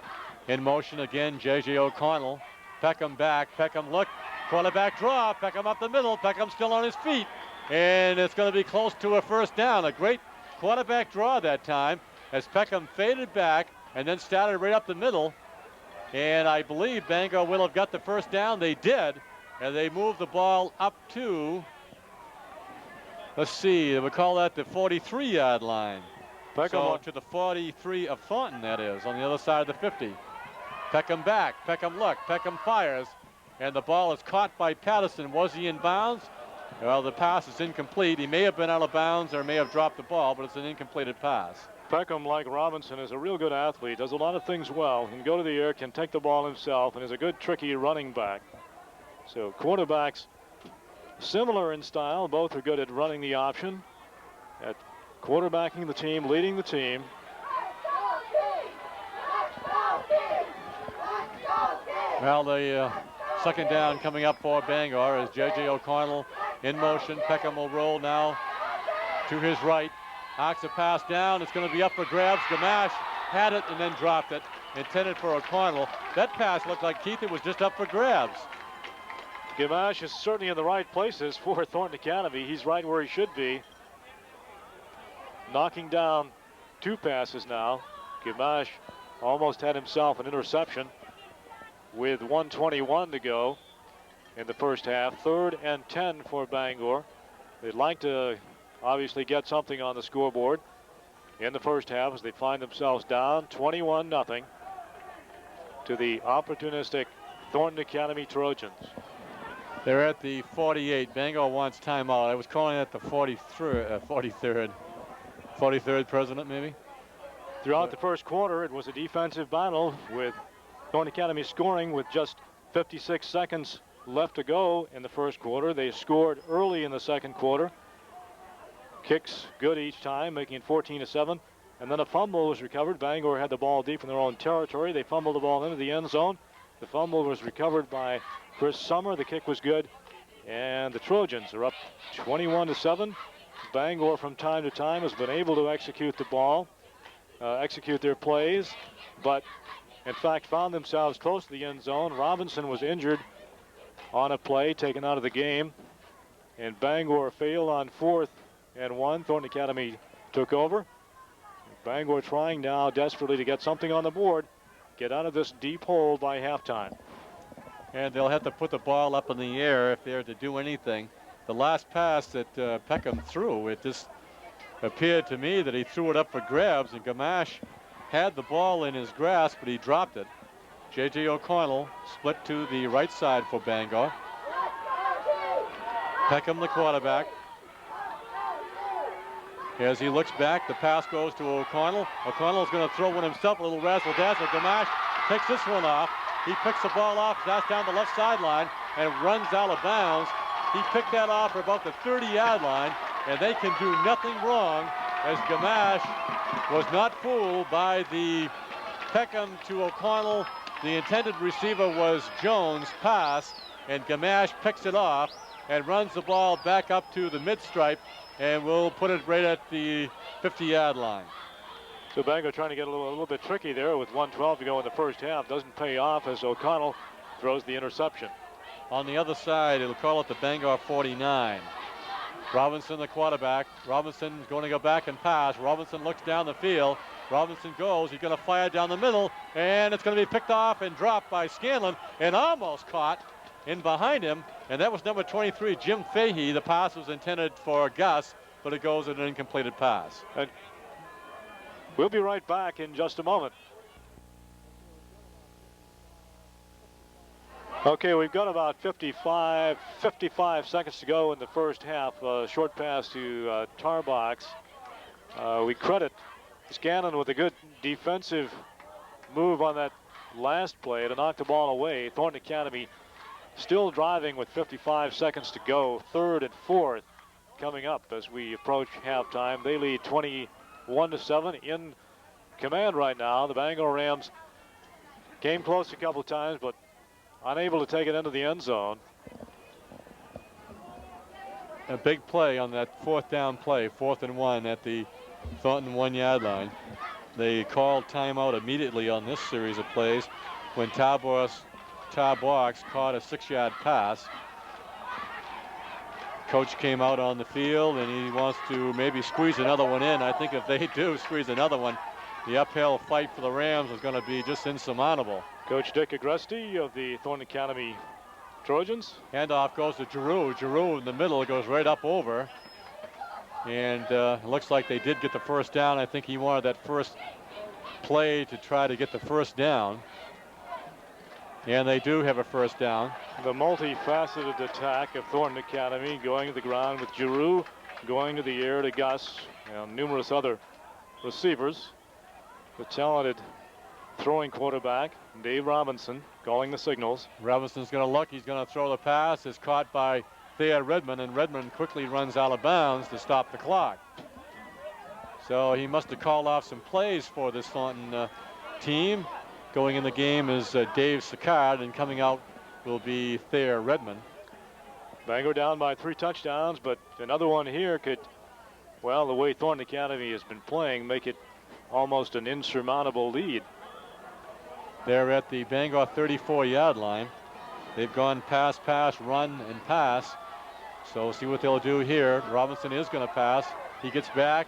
In motion again, J.J. O'Connell. Peckham back. Peckham look. Quarterback draw. Peckham up the middle. Peckham still on his feet. And it's going to be close to a first down. A great quarterback draw that time as Peckham faded back and then started right up the middle. And I believe Bangor will have got the first down. They did. And they moved the ball up to, let's see, we call that the 43-yard line. So to the 43 of Thornton, that is, on the other side of the 50. Peckham back, Peckham look, Peckham fires, and the ball is caught by Patterson. Was he in bounds? Well, the pass is incomplete. He may have been out of bounds or may have dropped the ball, but it's an incompleted pass. Peckham, like Robinson, is a real good athlete, does a lot of things well, can go to the air, can take the ball himself, and is a good, tricky running back. So quarterbacks similar in style, both are good at running the option, at quarterbacking the team, leading the team. Well, the second down coming up for Bangor is J.J. O'Connell in motion. Peckham will roll now to his right. Arcs a pass down. It's going to be up for grabs. Gamache had it and then dropped it. Intended for O'Connell. That pass looked like, Keith, it was just up for grabs. Gamache is certainly in the right places for Thornton Academy. He's right where he should be. Knocking down two passes now. Gamache almost had himself an interception with 1:21 to go in the first half. 3rd and 10 for Bangor. They'd like to obviously get something on the scoreboard in the first half as they find themselves down 21-0 to the opportunistic Thornton Academy Trojans. They're at the 48. Bangor wants timeout. I was calling it the 43rd president, maybe. Throughout the first quarter, it was a defensive battle with Thornton Academy scoring with just 56 seconds left to go in the first quarter. They scored early in the second quarter. Kicks good each time, making it 14-7. And then a fumble was recovered. Bangor had the ball deep in their own territory. They fumbled the ball into the end zone. The fumble was recovered by Chris Summer. The kick was good. And the Trojans are up 21-7. Bangor from time to time has been able to execute the ball, execute their plays, but in fact found themselves close to the end zone. Robinson was injured on a play, taken out of the game, and Bangor failed on 4th and 1. Thornton Academy took over. Bangor trying now desperately to get something on the board, get out of this deep hole by halftime. And they'll have to put the ball up in the air if they're to do anything. The last pass that Peckham threw, it just appeared to me that he threw it up for grabs, and Gamache had the ball in his grasp, but he dropped it. J.J. O'Connell split to the right side for Bangor. Peckham, the quarterback. As he looks back, the pass goes to O'Connell. O'Connell's going to throw one himself, a little razzle-dazzle. Gamache takes this one off. He picks the ball off, that's down the left sideline, and runs out of bounds. He picked that off for about the 30-yard line, and they can do nothing wrong, as Gamache was not fooled by the Peckham to O'Connell. The intended receiver was Jones' pass, and Gamache picks it off and runs the ball back up to the mid-stripe, and we'll put it right at the 50-yard line. So Bangor trying to get a little bit tricky there with 1:12 to go in the first half. Doesn't pay off as O'Connell throws the interception. On the other side, it'll call it the Bangor 49. Robinson, the quarterback. Robinson's going to go back and pass. Robinson looks down the field. Robinson goes. He's going to fire down the middle, and it's going to be picked off and dropped by Scanlon, and almost caught in behind him, and that was number 23, Jim Fahey. The pass was intended for Guss, but it goes as an incompleted pass. And we'll be right back in just a moment. Okay, we've got about 55 seconds to go in the first half. Short pass to Tarbox. We credit Scanlon with a good defensive move on that last play to knock the ball away. Thornton Academy still driving with 55 seconds to go. 3rd and 4th coming up as we approach halftime. They lead 21-7 in command right now. The Bangor Rams came close a couple times, but unable to take it into the end zone. A big play on that 4th down play, 4th and 1 at the Thornton 1-yard line. They called timeout immediately on this series of plays when Tarbox caught a 6-yard pass. Coach came out on the field and he wants to maybe squeeze another one in. I think if they do squeeze another one, the uphill fight for the Rams is going to be just insurmountable. Coach Dick Agresti of the Thornton Academy Trojans. Handoff goes to Giroux. Giroux in the middle goes right up over. And it looks like they did get the first down. I think he wanted that first play to try to get the first down. And they do have a first down. The multifaceted attack of Thornton Academy going to the ground with Giroux, going to the air to Guss, and numerous other receivers. The talented throwing quarterback, Dave Robinson, calling the signals. Robinson's going to look. He's going to throw the pass. It's caught by Thayer Redmond, and Redmond quickly runs out of bounds to stop the clock. So he must have called off some plays for this Thornton team. Going in the game is Dave Sicard, and coming out will be Thayer Redmond. Bangor down by 3 touchdowns, but another one here could, well, the way Thornton Academy has been playing, make it almost an insurmountable lead. They're at the Bangor 34-yard line. They've gone pass, run, and pass. So we'll see what they'll do here. Robinson is going to pass. He gets back.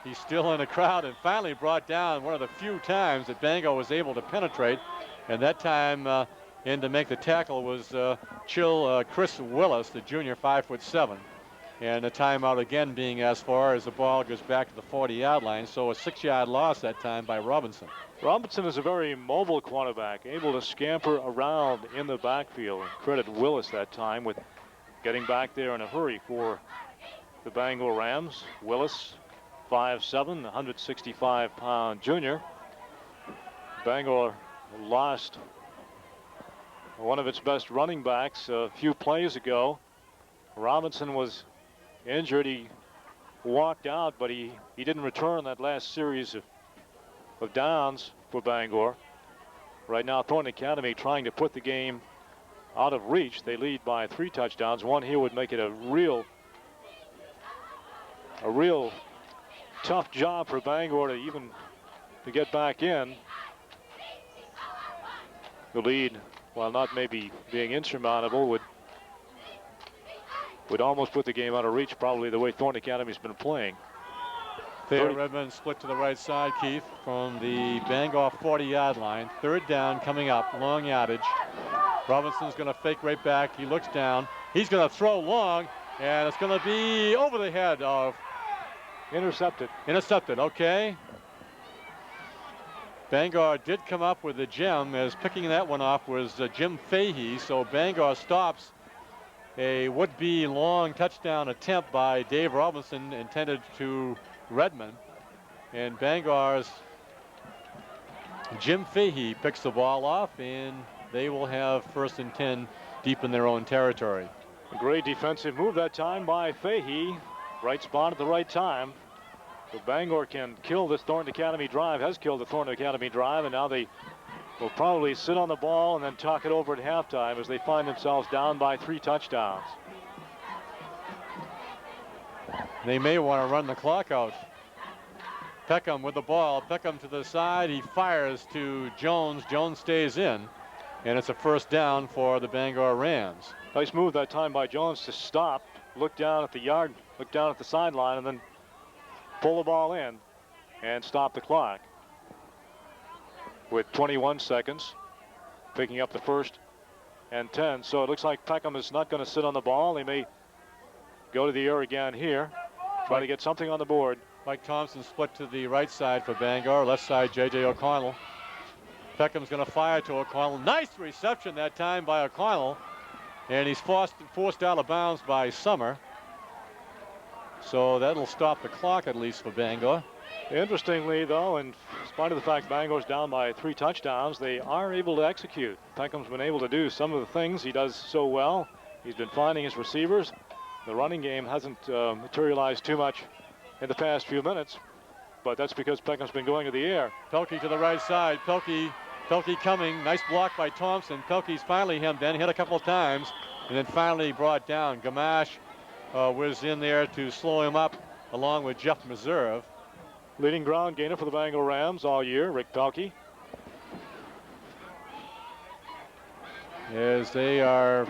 He's still in the crowd and finally brought down one of the few times that Bangor was able to penetrate. And that time in to make the tackle was Chris Willis, the junior, 5'7". And a timeout again being as far as the ball goes back to the 40-yard line. So a 6-yard loss that time by Robinson. Robinson is a very mobile quarterback, able to scamper around in the backfield. Credit Willis that time with getting back there in a hurry for the Bangor Rams. Willis, 5'7", 165-pound junior. Bangor lost one of its best running backs a few plays ago. Robinson was injured. He walked out, but he didn't return that last series of downs for Bangor. Right now, Thornton Academy trying to put the game out of reach. They lead by 3 touchdowns. One here would make it a real tough job for Bangor to get back in. The lead, while not maybe being insurmountable, would almost put the game out of reach, probably the way Thornton Academy's been playing. Thayer Redmond split to the right side, Keith, from the Bangor 40-yard line. 3rd down coming up, long yardage. Robinson's going to fake right back. He looks down. He's going to throw long, and it's going to be over the head of... Intercepted. Intercepted, okay. Bangor did come up with a gem, as picking that one off was Jim Fahey. So Bangor stops a would-be long touchdown attempt by Dave Robinson, intended to Redmond. And Bangor's Jim Fahey picks the ball off, and they will have 1st and 10 deep in their own territory. A great defensive move that time by Fahey. Right spot at the right time. So Bangor can kill this Thornton Academy drive, has killed the Thornton Academy drive, and now they will probably sit on the ball and then talk it over at halftime as they find themselves down by 3 touchdowns. They may want to run the clock out. Peckham with the ball. Peckham to the side. He fires to Jones. Jones stays in, and it's a 1st down for the Bangor Rams. Nice move that time by Jones to stop, look down at the yard, look down at the sideline, and then pull the ball in and stop the clock. With 21 seconds, picking up the 1st and 10. So it looks like Peckham is not going to sit on the ball. They may go to the air again here, try to get something on the board. Mike Thompson split to the right side for Bangor. Left side, J.J. O'Connell. Peckham's going to fire to O'Connell. Nice reception that time by O'Connell. And he's forced out of bounds by Summer. So that'll stop the clock at least for Bangor. Interestingly, though, in spite of the fact Bangor's down by 3 touchdowns, they are able to execute. Peckham's been able to do some of the things he does so well. He's been finding his receivers. The running game hasn't materialized too much in the past few minutes, but that's because Peckham's been going to the air. Pelkey to the right side. Pelkey coming. Nice block by Thompson. Pelkey's finally hemmed in, hit a couple of times, and then finally brought down. Gamache was in there to slow him up along with Jeff Meserve. Leading ground gainer for the Bangor Rams all year, Rick Pelkey. As they are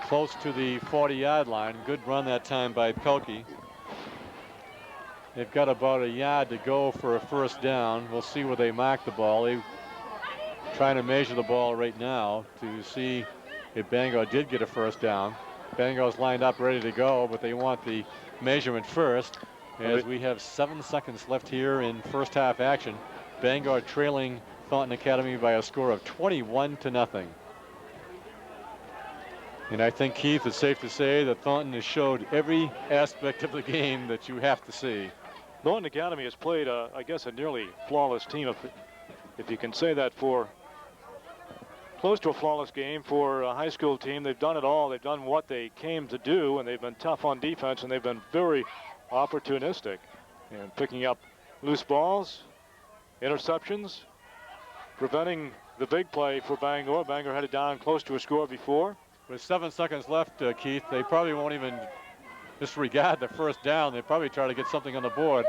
close to the 40-yard line. Good run that time by Pelkey. They've got about a yard to go for a 1st down. We'll see where they mark the ball. They're trying to measure the ball right now to see if Bangor did get a 1st down. Bangor's lined up ready to go, but they want the measurement first, as we have 7 seconds left here in 1st half action. Bangor trailing Thornton Academy by a score of 21-0. And I think, Keith, it's safe to say that Thornton has showed every aspect of the game that you have to see. Thornton Academy has played, I guess, a nearly flawless team, if you can say that, for close to a flawless game for a high school team. They've done it all. They've done what they came to do, and they've been tough on defense, and they've been very opportunistic and picking up loose balls, interceptions, preventing the big play for Bangor. Bangor had it down close to a score before. With 7 seconds left, Keith, they probably won't even disregard the 1st down. They probably try to get something on the board.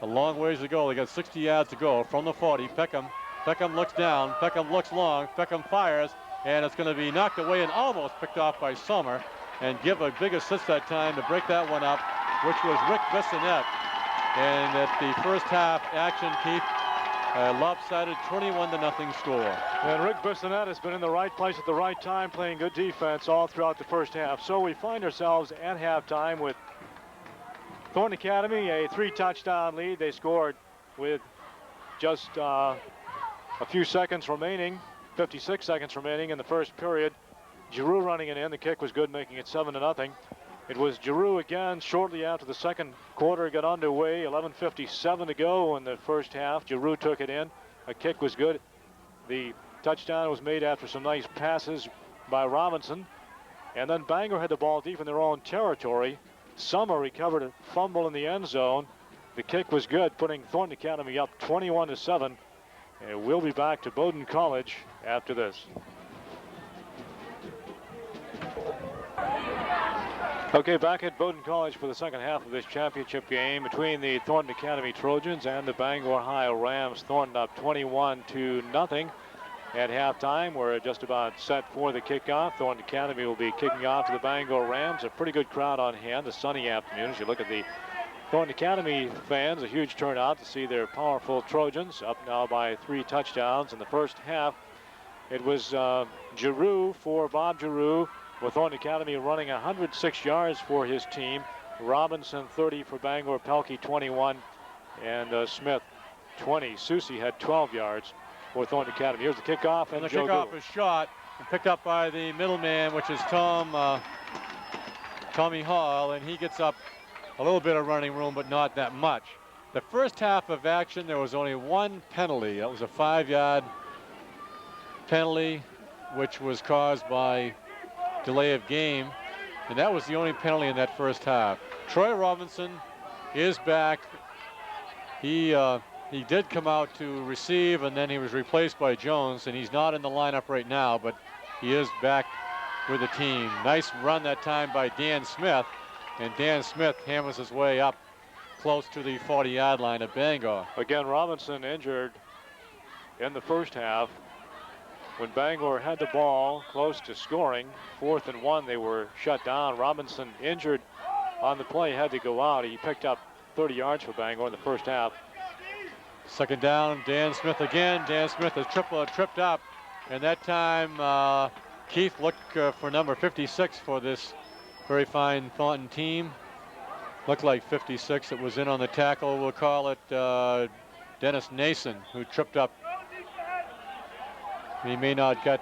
A long ways to go. They got 60 yards to go from the 40. Peckham looks down. Peckham looks long. Peckham fires, and it's going to be knocked away and almost picked off by Summer, and give a big assist that time to break that one up, which was Rick Bissonette. And at the 1st half action, Keith, a lopsided 21-0 score. And Rick Bissonette has been in the right place at the right time, playing good defense all throughout the 1st half. So we find ourselves at halftime with Thornton Academy, a 3-touchdown lead. They scored with just a few seconds remaining, 56 seconds remaining in the 1st period. Giroux running it in. The kick was good, making it 7-0. It was Giroux again shortly after the 2nd quarter got underway. 11:57 to go in the 1st half. Giroux took it in. A kick was good. The touchdown was made after some nice passes by Robinson. And then Bangor had the ball deep in their own territory. Summer recovered a fumble in the end zone. The kick was good, putting Thornton Academy up 21-7. And we'll be back to Bowdoin College after this. Okay, back at Bowdoin College for the 2nd half of this championship game between the Thornton Academy Trojans and the Bangor High Rams. Thornton up 21-0 at halftime. We're just about set for the kickoff. Thornton Academy will be kicking off to the Bangor Rams. A pretty good crowd on hand. A sunny afternoon. As you look at the Thornton Academy fans, a huge turnout to see their powerful Trojans up now by 3 touchdowns in the 1st half. It was Giroux for Bob Giroux, with Thornton Academy running 106 yards for his team. Robinson 30 for Bangor, Pelkey 21, and Smith 20. Susie had 12 yards for Thornton Academy. Here's the kickoff, and the kickoff is shot and picked up by the middleman, which is Tommy Hall, and he gets up a little bit of running room, but not that much. The first half of action, there was only one penalty. That was a 5-yard penalty, which was caused by delay of game, and that was the only penalty in that first half. Troy Robinson is back. He did come out to receive, and then he was replaced by Jones, and he's not in the lineup right now, but he is back with the team. Nice run that time by Dan Smith, and Dan Smith hammers his way up close to the 40-yard line of Bangor. Again, Robinson injured in the first half. When Bangor had the ball close to scoring, 4th and 1, they were shut down. Robinson injured on the play, had to go out. He picked up 30 yards for Bangor in the first half. Second down, Dan Smith again. Dan Smith is tripped up, and that time Keith looked for number 56 for this very fine Thornton team. Looked like 56. It was in on the tackle. We'll call it Dennis Nason, who tripped up. He may not get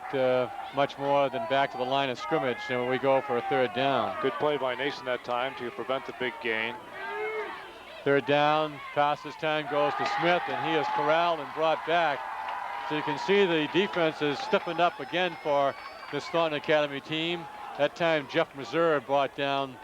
much more than back to the line of scrimmage when we go for a 3rd down. Good play by Nason that time to prevent the big gain. 3rd down, pass this time goes to Smith, and he is corralled and brought back. So you can see the defense is stiffened up again for this Thornton Academy team. That time Jeff Meserve brought down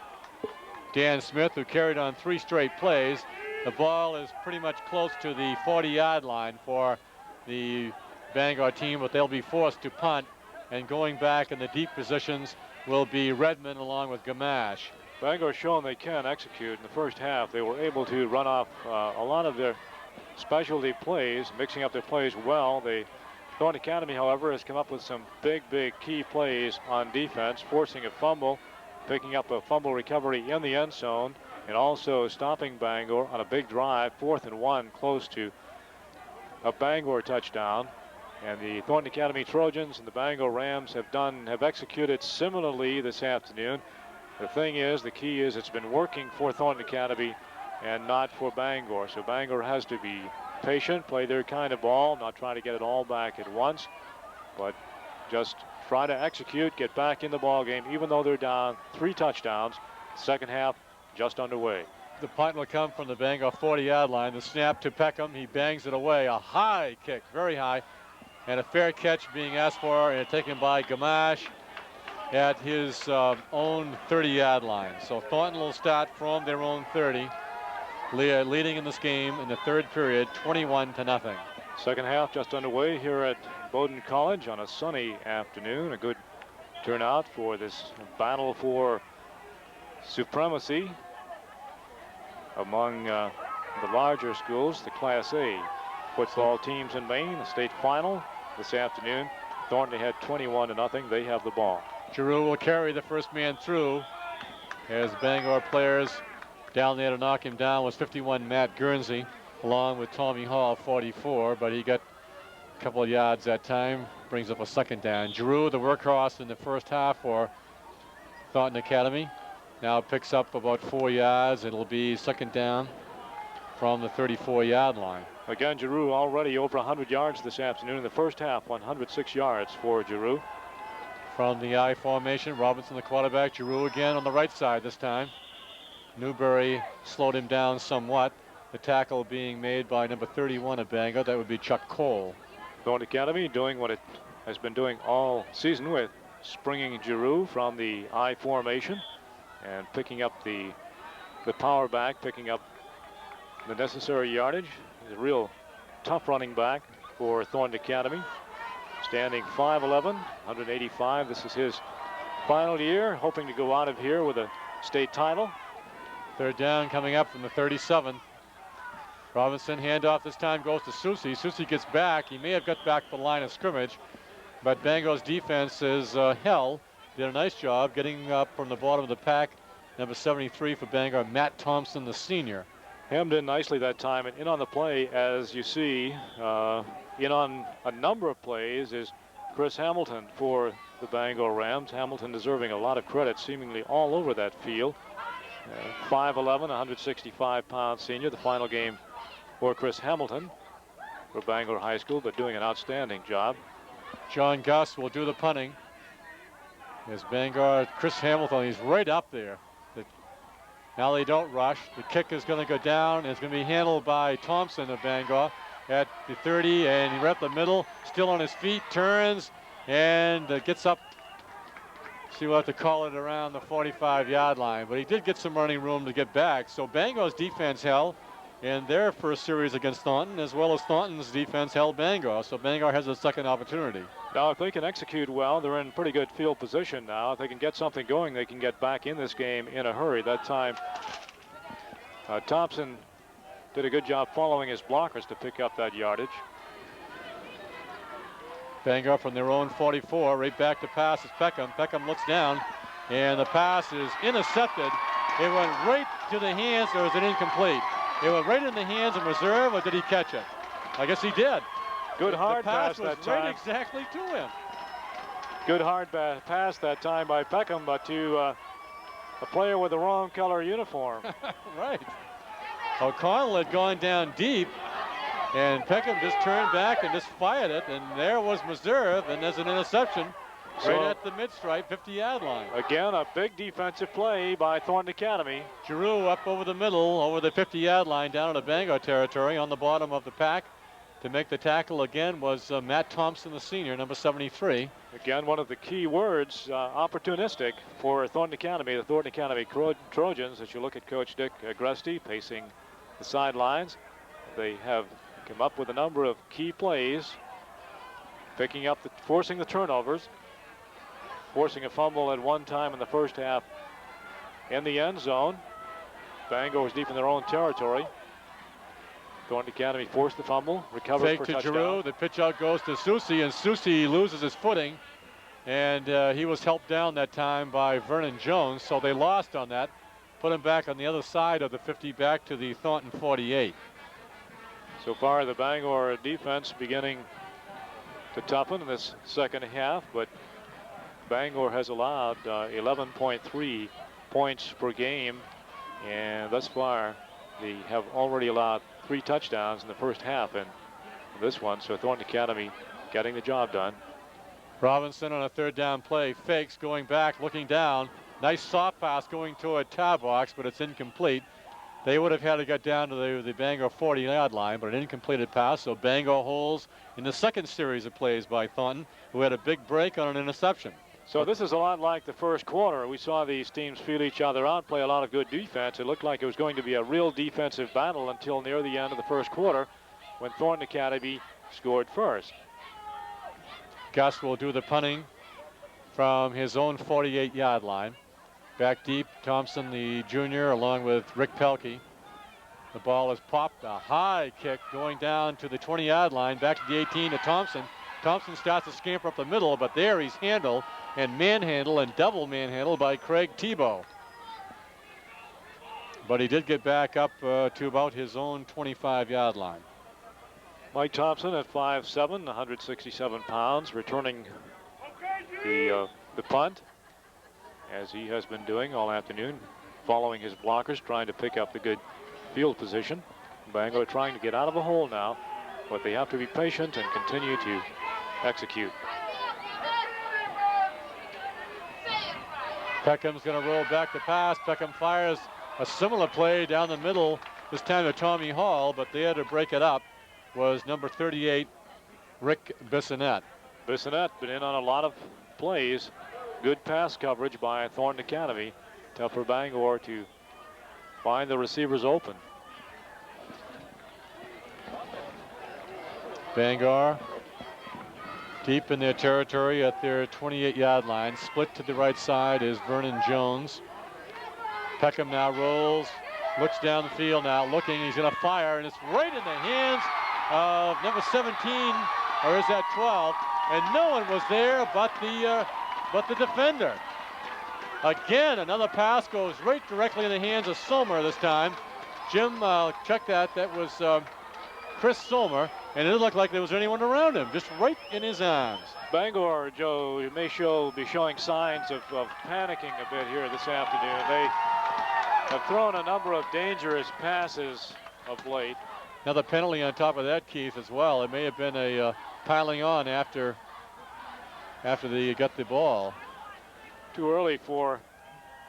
Dan Smith, who carried on 3 straight plays. The ball is pretty much close to the 40-yard line for the Bangor team, but they'll be forced to punt, and going back in the deep positions will be Redmond along with Gamache. Bangor shown they can execute. In the first half, they were able to run off a lot of their specialty plays, mixing up their plays well. The Thornton Academy, however, has come up with some big key plays on defense, forcing a fumble, picking up a fumble recovery in the end zone, and also stopping Bangor on a big drive, 4th and 1, close to a Bangor touchdown. And the Thornton Academy Trojans and the Bangor Rams have executed similarly this afternoon. The thing is, the key is, it's been working for Thornton Academy and not for Bangor. So Bangor has to be patient, play their kind of ball, not try to get it all back at once, but just try to execute, get back in the ball game, even though they're down 3 touchdowns. Second half just underway. The punt will come from the Bangor 40-yard line. The snap to Peckham. He bangs it away. A high kick, very high, and a fair catch being asked for and taken by Gamache at his own 30-yard line. So Thornton will start from their own 30, leading in this game in the 3rd period, 21-0. Second half just underway here at Bowdoin College on a sunny afternoon. A good turnout for this battle for supremacy among the larger schools, the Class A football teams in Maine. The state final this afternoon. Thornton had 21-0. They have the ball. Giroux will carry the first man through as Bangor players down there to knock him down was 51 Matt Guernsey, along with Tommy Hall, 44, but he got a couple of yards that time, brings up a 2nd down. Giroux, the workhorse in the first half for Thornton Academy, now picks up about 4 yards. It'll be 2nd down from the 34-yard line. Again, Giroux already over 100 yards this afternoon. In the first half, 106 yards for Giroux. From the I formation, Robinson the quarterback, Giroux again on the right side this time. Newberry slowed him down somewhat. The tackle being made by number 31 of Bangor. That would be Chuck Cole. Thornton Academy doing what it has been doing all season, with springing Giroux from the I formation and picking up the power back, picking up the necessary yardage. He's a real tough running back for Thornton Academy. Standing 5'11", 185. This is his final year, hoping to go out of here with a state title. 3rd down coming up from the 37. Robinson, handoff this time goes to Susi. Susi gets back. He may have got back to the line of scrimmage, but Bangor's defense is held. Did a nice job getting up from the bottom of the pack. Number 73 for Bangor, Matt Thompson, the senior. Hemmed in nicely that time, and in on the play, as you see, in on a number of plays is Chris Hamilton for the Bangor Rams. Hamilton deserving a lot of credit, seemingly all over that field. 5'11", 165-pound senior. The final game for Chris Hamilton for Bangor High School, but doing an outstanding job. John Guss will do the punting. As Bangor, Chris Hamilton, he's right up there. Now they don't rush. The kick is going to go down. It's going to be handled by Thompson of Bangor at the 30, and he's right up the middle, still on his feet, turns, and gets up. See, we'll have to call it around the 45-yard line, but he did get some running room to get back. So Bangor's defense held in their first series against Thornton, as well as Thornton's defense held Bangor. So Bangor has a second opportunity. Now, if they can execute well, they're in pretty good field position now. If they can get something going, they can get back in this game in a hurry. That time, Thompson did a good job following his blockers to pick up that yardage. Bangor from their own 44, right back to pass is Peckham. Peckham looks down, and the pass is intercepted. It went right to the hands, or is it incomplete? It went right in the hands of reserve, or did he catch it? I guess he did. Good hard pass that time. The pass was right exactly to him. Good hard pass that time by Peckham, but to a player with the wrong color uniform. Right. O'Connell had gone down deep, and Peckham just turned back and just fired it, and there was Meserve, and there's an interception right at the mid-stripe, 50-yard line. Again, a big defensive play by Thornton Academy. Giroux up over the middle, over the 50-yard line, down into Bangor territory on the bottom of the pack. To make the tackle again was Matt Thompson, the senior, number 73. Again, one of the key words, opportunistic for Thornton Academy, the Thornton Academy Trojans. As you look at Coach Dick Gresty pacing the sidelines, they have come up with a number of key plays, picking up, forcing the turnovers, forcing a fumble at one time in the first half in the end zone. Bangor was deep in their own territory. Thornton Academy forced the fumble, recovers Fake for to touchdown. Giroux, the pitch out goes to Susi, and Susi loses his footing, and he was helped down that time by Vernon Jones, so they lost on that. Put him back on the other side of the 50, back to the Thornton 48. So far, the Bangor defense beginning to toughen in this second half, but Bangor has allowed 11.3 points per game, and thus far they have already allowed 3 touchdowns in the first half in this one. So Thornton Academy getting the job done. Robinson on a third down play, fakes, going back, looking down. Nice soft pass going toward Tarbox, but it's incomplete. They would have had to get down to the Bangor 40-yard line, but an incompleted pass. So Bangor holds in the second series of plays by Thornton, who had a big break on an interception. So this is a lot like the first quarter. We saw these teams feel each other out, play a lot of good defense. It looked like it was going to be a real defensive battle until near the end of the first quarter, when Thornton Academy scored first. Guss will do the punting from his own 48-yard line. Back deep, Thompson, the junior, along with Rick Pelkey. The ball is popped, a high kick going down to the 20-yard line, back to the 18 to Thompson. Thompson starts to scamper up the middle, but there he's handled and manhandled and double manhandled by Craig Thibeau. But he did get back up to about his own 25-yard line. Mike Thompson at 5'7", 167 pounds, returning the punt, as he has been doing all afternoon, following his blockers, trying to pick up the good field position. Bangor trying to get out of the hole now, but they have to be patient and continue to execute. Peckham's going to roll back the pass. Peckham fires a similar play down the middle, this time to Tommy Hall, but there to break it up was number 38, Rick Bissonette. Bissonette been in on a lot of plays. Good pass coverage by Thornton Academy. Tough for Bangor to find the receivers open. Bangor deep in their territory at their 28-yard line. Split to the right side is Vernon Jones. Peckham now rolls, looks down the field now, looking, he's going to fire, and it's right in the hands of number 17, or is that 12? And no one was there but the defender. Again, another pass goes right directly in the hands of Sommer this time. Jim, check that. That was Chris Sommer, and it didn't look like there was anyone around him, just right in his arms. Bangor, Joe, may be showing signs of panicking a bit here this afternoon. They have thrown a number of dangerous passes of late. Another penalty on top of that, Keith, as well. It may have been a piling on after they got the ball. Too early for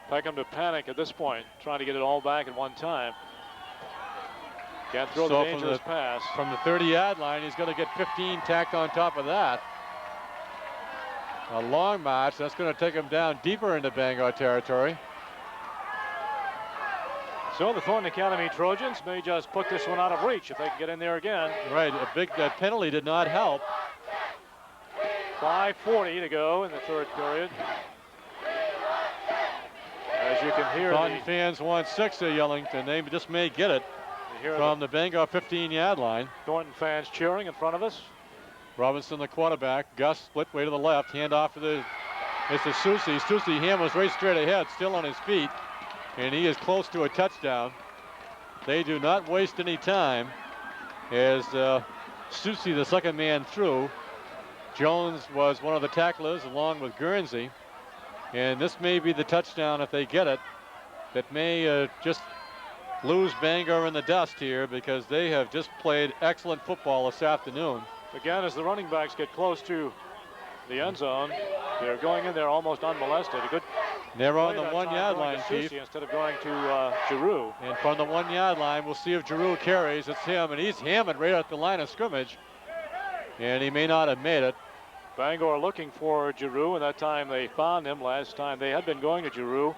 Peckham to panic at this point, trying to get it all back at one time. Can't throw So the dangerous pass. From the 30-yard line, he's going to get 15 tacked on top of that. A long march. That's going to take him down deeper into Bangor territory. So the Thornton Academy Trojans may just put this one out of reach if they can get in there again. Right, a big penalty did not help. 5:40 to go in the third period. As you can hear, Thornton fans want 6 of Yellington. They just may get it from the Bangor 15-yard line. Thornton fans cheering in front of us. Robinson, the quarterback. Gus split way to the left. Hand off to it's to Susie. Susie hammers right straight ahead, still on his feet. And he is close to a touchdown. They do not waste any time as Susie, the second man through. Jones was one of the tacklers along with Guernsey. And this may be the touchdown if they get it. That may just lose Bangor in the dust here because they have just played excellent football this afternoon. Again, as the running backs get close to the end zone, they're going in there almost unmolested. A good They're on the 1-yard line, Keith. Instead of going to Giroux. And from the 1-yard line, we'll see if Giroux carries. It's him, and he's hammered right at the line of scrimmage. And he may not have made it. Bangor looking for Giroux, and that time they found him. Last time they had been going to Giroux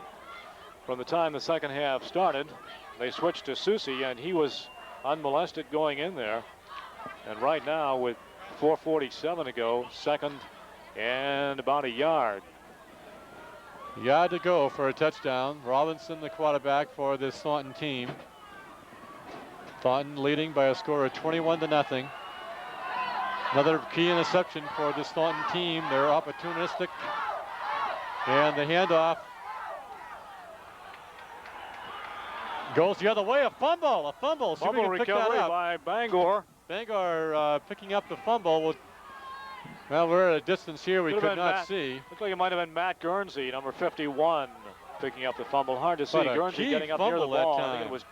from the time the second half started. They switched to Susie, and he was unmolested going in there. And right now, with 4:47 to go, second and about a yard. Yard to go for a touchdown. Robinson, the quarterback for this Thornton team. Thornton leading by a score of 21-0. Another key interception for this Thornton team. They're opportunistic. And the handoff goes the other way. A fumble. See if we Fumble can pick that recovery up. by Bangor. Bangor picking up the fumble. Well, we're at a distance here we could not see. Looked like it might have been Matt Guernsey, number 51, picking up the fumble. Hard to see But a Guernsey key getting up near the fumble that ball. I time. think it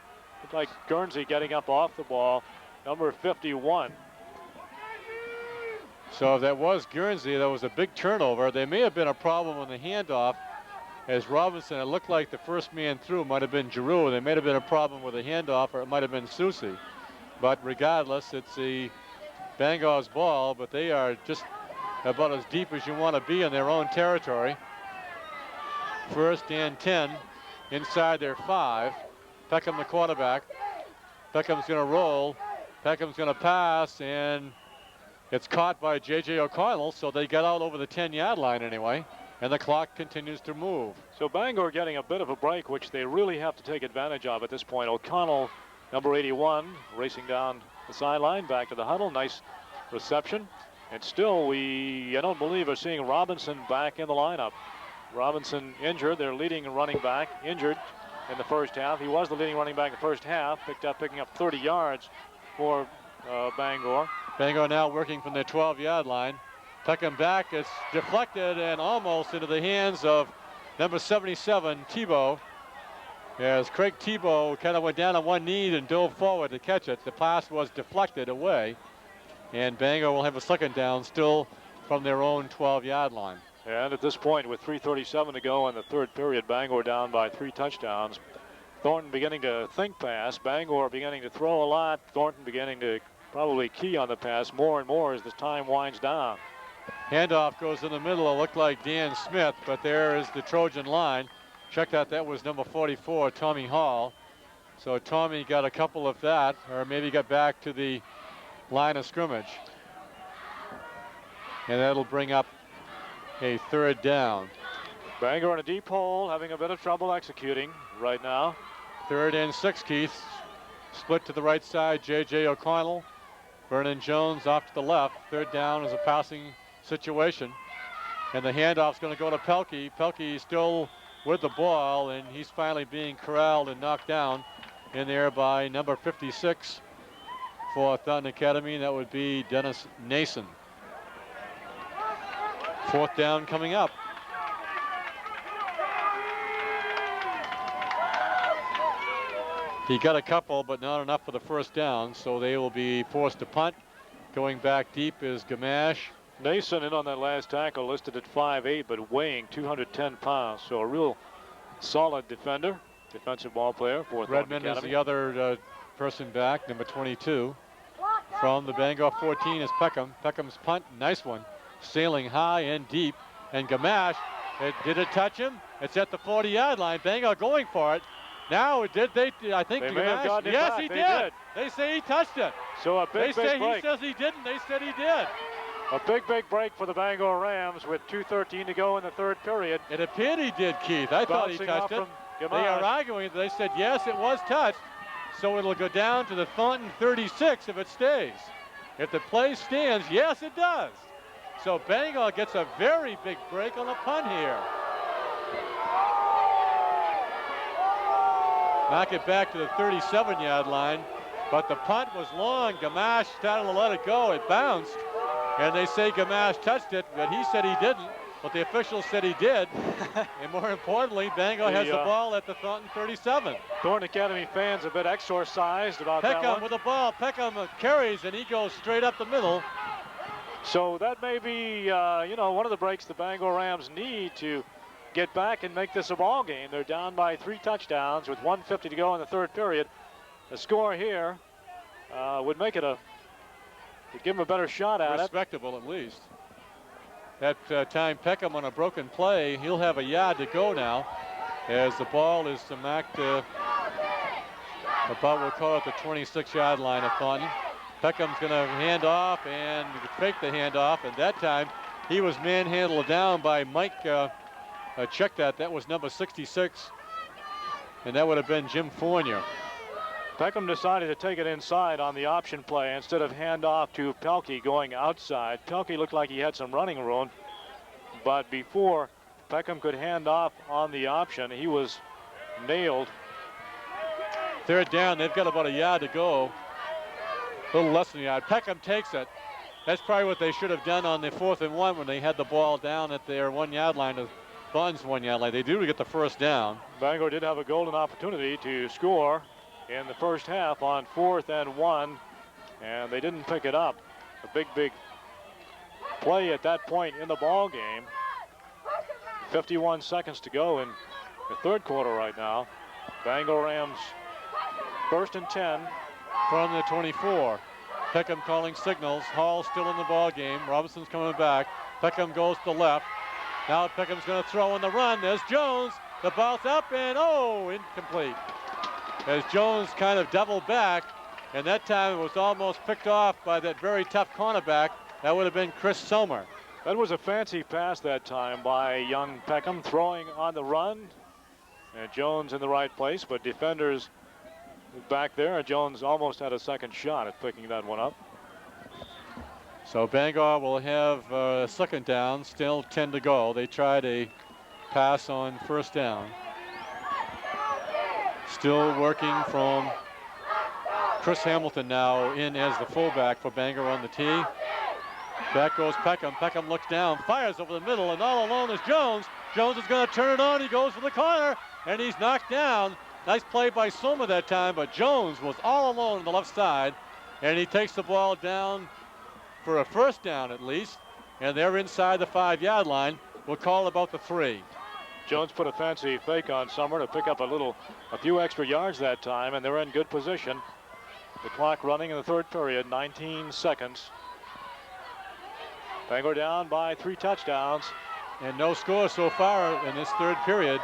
looked like Guernsey getting up off the ball, number 51. So if that was Guernsey, that was a big turnover. There may have been a problem on the handoff as Robinson. It looked like the first man through might have been Giroux. There may have been a problem with the handoff, or it might have been Susie. But regardless, it's the Bangor's ball, but they are just about as deep as you want to be in their own territory. 1st and 10 inside their 5. Peckham, the quarterback. Peckham's going to roll. Peckham's going to pass, and it's caught by J.J. O'Connell, so they get out over the 10-yard line anyway, and the clock continues to move. So Bangor getting a bit of a break, which they really have to take advantage of at this point. O'Connell, number 81, racing down the sideline, back to the huddle. Nice reception. And still, I don't believe are seeing Robinson back in the lineup. Robinson injured, their leading running back, injured in the first half. He was the leading running back in the first half, picking up 30 yards for Bangor. Bangor now working from their 12-yard line. Peckham back, it's deflected and almost into the hands of number 77, Thibeau. As Craig Thibeau kind of went down on one knee and dove forward to catch it. The pass was deflected away. And Bangor will have a second down still from their own 12-yard line. And at this point, with 3:37 to go in the third period, Bangor down by 3 touchdowns. Thornton beginning to think pass. Bangor beginning to throw a lot. Thornton beginning to probably key on the pass more and more as the time winds down. Handoff goes in the middle. It looked like Dan Smith, but there is the Trojan line. Check out, that was number 44, Tommy Hall. So Tommy got a couple of that, or maybe got back to the line of scrimmage. And that'll bring up a third down. Bangor in a deep hole, having a bit of trouble executing right now. 3rd and 6, Keith. Split to the right side, J.J. O'Connell. Vernon Jones off to the left. 3rd down is a passing situation. And the handoff's going to go to Pelkey. Pelkey still with the ball, and he's finally being corralled and knocked down in there by number 56 for Thornton Academy, and that would be Dennis Nason. 4th down coming up. He got a couple, but not enough for the first down, so they will be forced to punt. Going back deep is Gamache. Nason in on that last tackle, listed at 5'8", but weighing 210 pounds. So a real solid defender, defensive ball player for Thornton Redmond Academy. is the other person back, number 22. From the Bangor 14 is Peckham. Peckham's punt, nice one. Sailing high and deep. And Gamache, did it touch him? It's at the 40-yard line. Bangor going for it. Now, did they? I think They Gamache, may have gotten it yes, back. he They did. did. They say he touched it. So a They big say break. he says he didn't. They said he did. A big break for the Bangor Rams with 2:13 to go in the third period. It appeared he did, Keith. I thought he Bouncing touched off it. from They Gamache. are arguing. They said, yes, it was touched. So it'll go down to the Thornton 36 if it stays. If the play stands, yes, it does. So Bangor gets a very big break on the punt here. Knock it back to the 37-yard line. But the punt was long. Gamache started to let it go. It bounced. And they say Gamache touched it, but he said he didn't. But the officials said he did. And more importantly, Bangor has the ball at the Thornton 37. Thornton Academy fans a bit exorcised about that Peckham one. with the ball. Peckham carries, and he goes straight up the middle. So that may be, one of the breaks the Bangor Rams need to get back and make this a ball game. They're down by 3 touchdowns with 1:50 to go in the third period. The score here would make it give them a better shot at it. Respectable at least. That time Peckham on a broken play, he'll have a yard to go now as the ball is smacked about, we'll call it the 26-yard line of Thornton. Peckham's going to hand off and fake the handoff, and that time he was manhandled down by Mike. Check that. That was number 66, and that would have been Jim Fournier. Peckham decided to take it inside on the option play instead of hand off to Pelkey going outside. Pelkey looked like he had some running room, but before Peckham could hand off on the option, he was nailed. Third down, they've got about a yard to go. A little less than a yard. Peckham takes it. That's probably what they should have done on the 4th and 1 when they had the ball down at their 1-yard line, the Buns 1-yard line. They do to get the first down. Bangor did have a golden opportunity to score in the first half on 4th and 1, and they didn't pick it up. A big play at that point in the ball game. 51 seconds to go in the third quarter right now. Bangor Rams 1st and 10 from the 24. Peckham calling signals. Hall still in the ball game. Robinson's coming back. Peckham goes to the left. Now Peckham's going to throw on the run. There's Jones. The ball's up and incomplete. As Jones kind of doubled back, and that time it was almost picked off by that very tough cornerback. That would have been Chris Sommer. That was a fancy pass that time by young Peckham, throwing on the run. And Jones in the right place, but defenders back there, and Jones almost had a second shot at picking that one up. So Bangor will have a second down, still 10 to go. They tried a pass on first down. Still working from Chris Hamilton now in as the fullback for Bangor on the tee. Back goes Peckham. Peckham looks down, fires over the middle, and all alone is Jones. Jones is going to turn it on. He goes for the corner, and he's knocked down. Nice play by Soma that time, but Jones was all alone on the left side, and he takes the ball down for a first down at least, and they're inside the 5-yard line. We'll call about the 3. Jones put a fancy fake on Summer to pick up a few extra yards that time, and they're in good position. The clock running in the third period, 19 seconds. Bangor down by 3 touchdowns. And no score so far in this third period.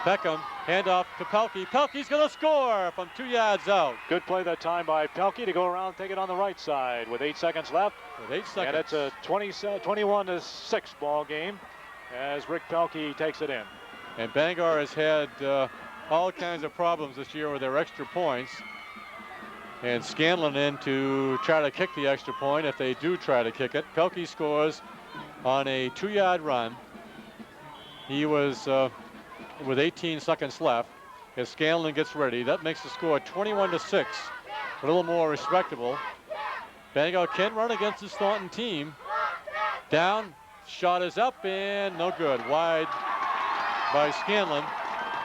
Peckham, handoff to Pelkey. Pelkey's going to score from 2 yards out. Good play that time by Pelkey to go around and take it on the right side with 8 seconds left. With 8 seconds. And it's a 21-6 ball game as Rick Pelkey takes it in. And Bangor has had all kinds of problems this year with their extra points. And Scanlon in to try to kick the extra point if they do try to kick it. Pelkey scores on a 2-yard run. He was with 18 seconds left as Scanlon gets ready. That makes the score 21-6, a little more respectable. Bangor can run against this Thornton team. Down, shot is up and no good. Wide by Scanlon.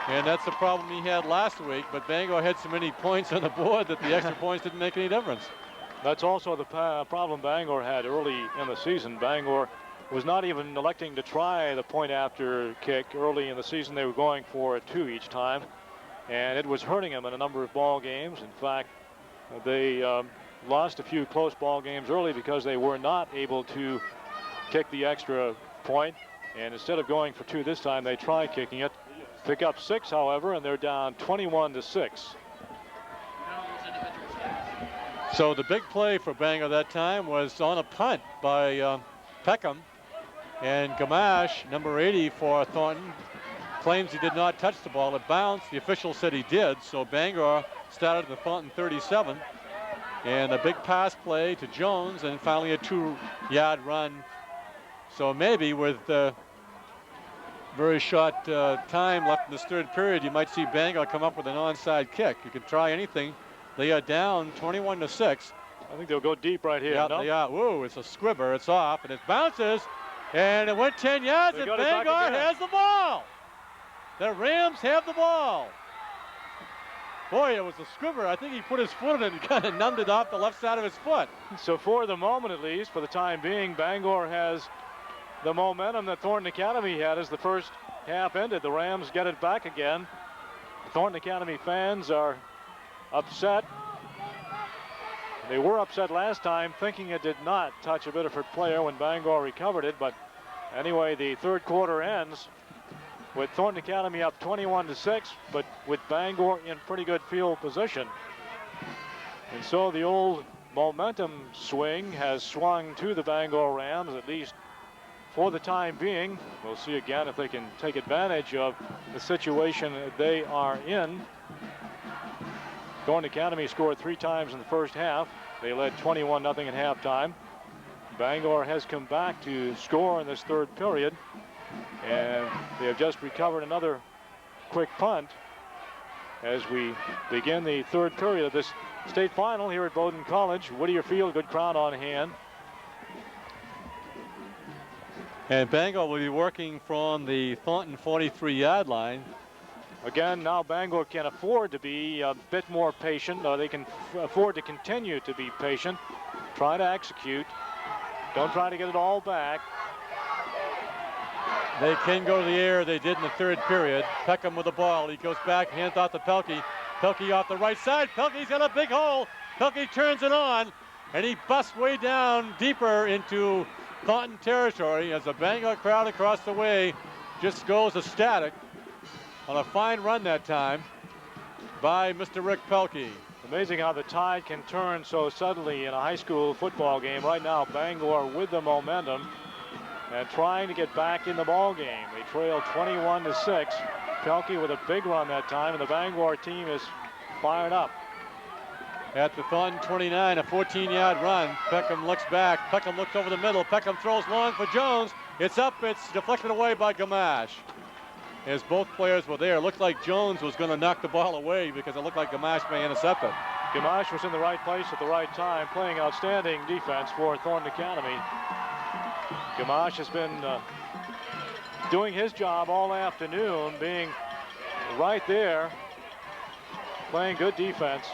And that's the problem he had last week, but Bangor had so many points on the board that the extra points didn't make any difference. That's also the problem Bangor had early in the season. Bangor was not even electing to try the point after kick. Early in the season, they were going for a 2 each time, and it was hurting them in a number of ball games. In fact, they lost a few close ball games early because they were not able to kick the extra point. And instead of going for 2 this time, they tried kicking it. Pick up 6, however, and they're down 21-6. So the big play for Bangor that time was on a punt by Peckham. And Gamache, number 80 for Thornton, claims he did not touch the ball. It bounced. The official said he did. So Bangor started at the Thornton 37. And a big pass play to Jones, and finally a 2-yard run. So maybe with very short time left in this third period, you might see Bangor come up with an onside kick. You can try anything. They are down 21-6. I think they'll go deep right here. Yeah, no? they are. Woo, it's a squibber. It's off, and it bounces. And it went 10 yards, and Bangor has the ball. The Rams have the ball. Boy, it was a squibber. I think he put his foot in it and kind of numbed it off the left side of his foot. So for the moment, at least, for the time being, Bangor has the momentum that Thornton Academy had as the first half ended. The Rams get it back again. Thornton Academy fans are upset. They were upset last time, thinking it did not touch a Biddeford player when Bangor recovered it. But anyway, the third quarter ends with Thornton Academy up 21-6, but with Bangor in pretty good field position. And so the old momentum swing has swung to the Bangor Rams, at least for the time being. We'll see again if they can take advantage of the situation they are in. Thornton Academy scored 3 times in the first half. They led 21-0 at halftime. Bangor has come back to score in this third period, and they have just recovered another quick punt as we begin the third period of this state final here at Bowdoin College. Whittier Field, good crowd on hand. And Bangor will be working from the Thornton 43-yard line. Again, now Bangor can afford to be a bit more patient, or they can afford to continue to be patient. Try to execute. Don't try to get it all back. They can go to the air. They did in the third period. Peckham with the ball. He goes back, hands off to Pelkey. Pelkey off the right side. Pelkey's got a big hole. Pelkey turns it on, and he busts way down deeper into Thornton territory as the Bangor crowd across the way just goes ecstatic on a fine run that time by Mr. Rick Pelkey. Amazing how the tide can turn so suddenly in a high school football game. Right now, Bangor with the momentum and trying to get back in the ball game. They trail 21-6. Pelkey with a big run that time, and the Bangor team is fired up. At the Thornton 29, a 14-yard run. Peckham looks back. Peckham looks over the middle. Peckham throws long for Jones. It's up. It's deflected away by Gamache. As both players were there, it looked like Jones was going to knock the ball away because it looked like Gamache may intercept it. Gamache was in the right place at the right time, playing outstanding defense for Thornton Academy. Gamache has been doing his job all afternoon, being right there, playing good defense.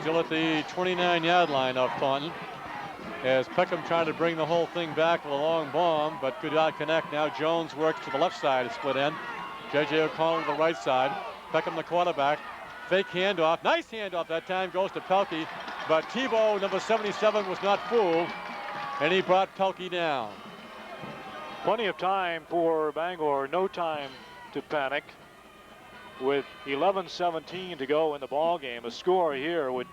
Still at the 29-yard line of Thornton, as Peckham trying to bring the whole thing back with a long bomb, but could not connect. Now Jones works to the left side, split end. J.J. O'Connell to the right side. Peckham the quarterback. Fake handoff. Nice handoff that time. Goes to Pelkey, but Thibeau, number 77, was not fooled, and he brought Pelkey down. Plenty of time for Bangor. No time to panic. With 11:17 to go in the ball game, a score here would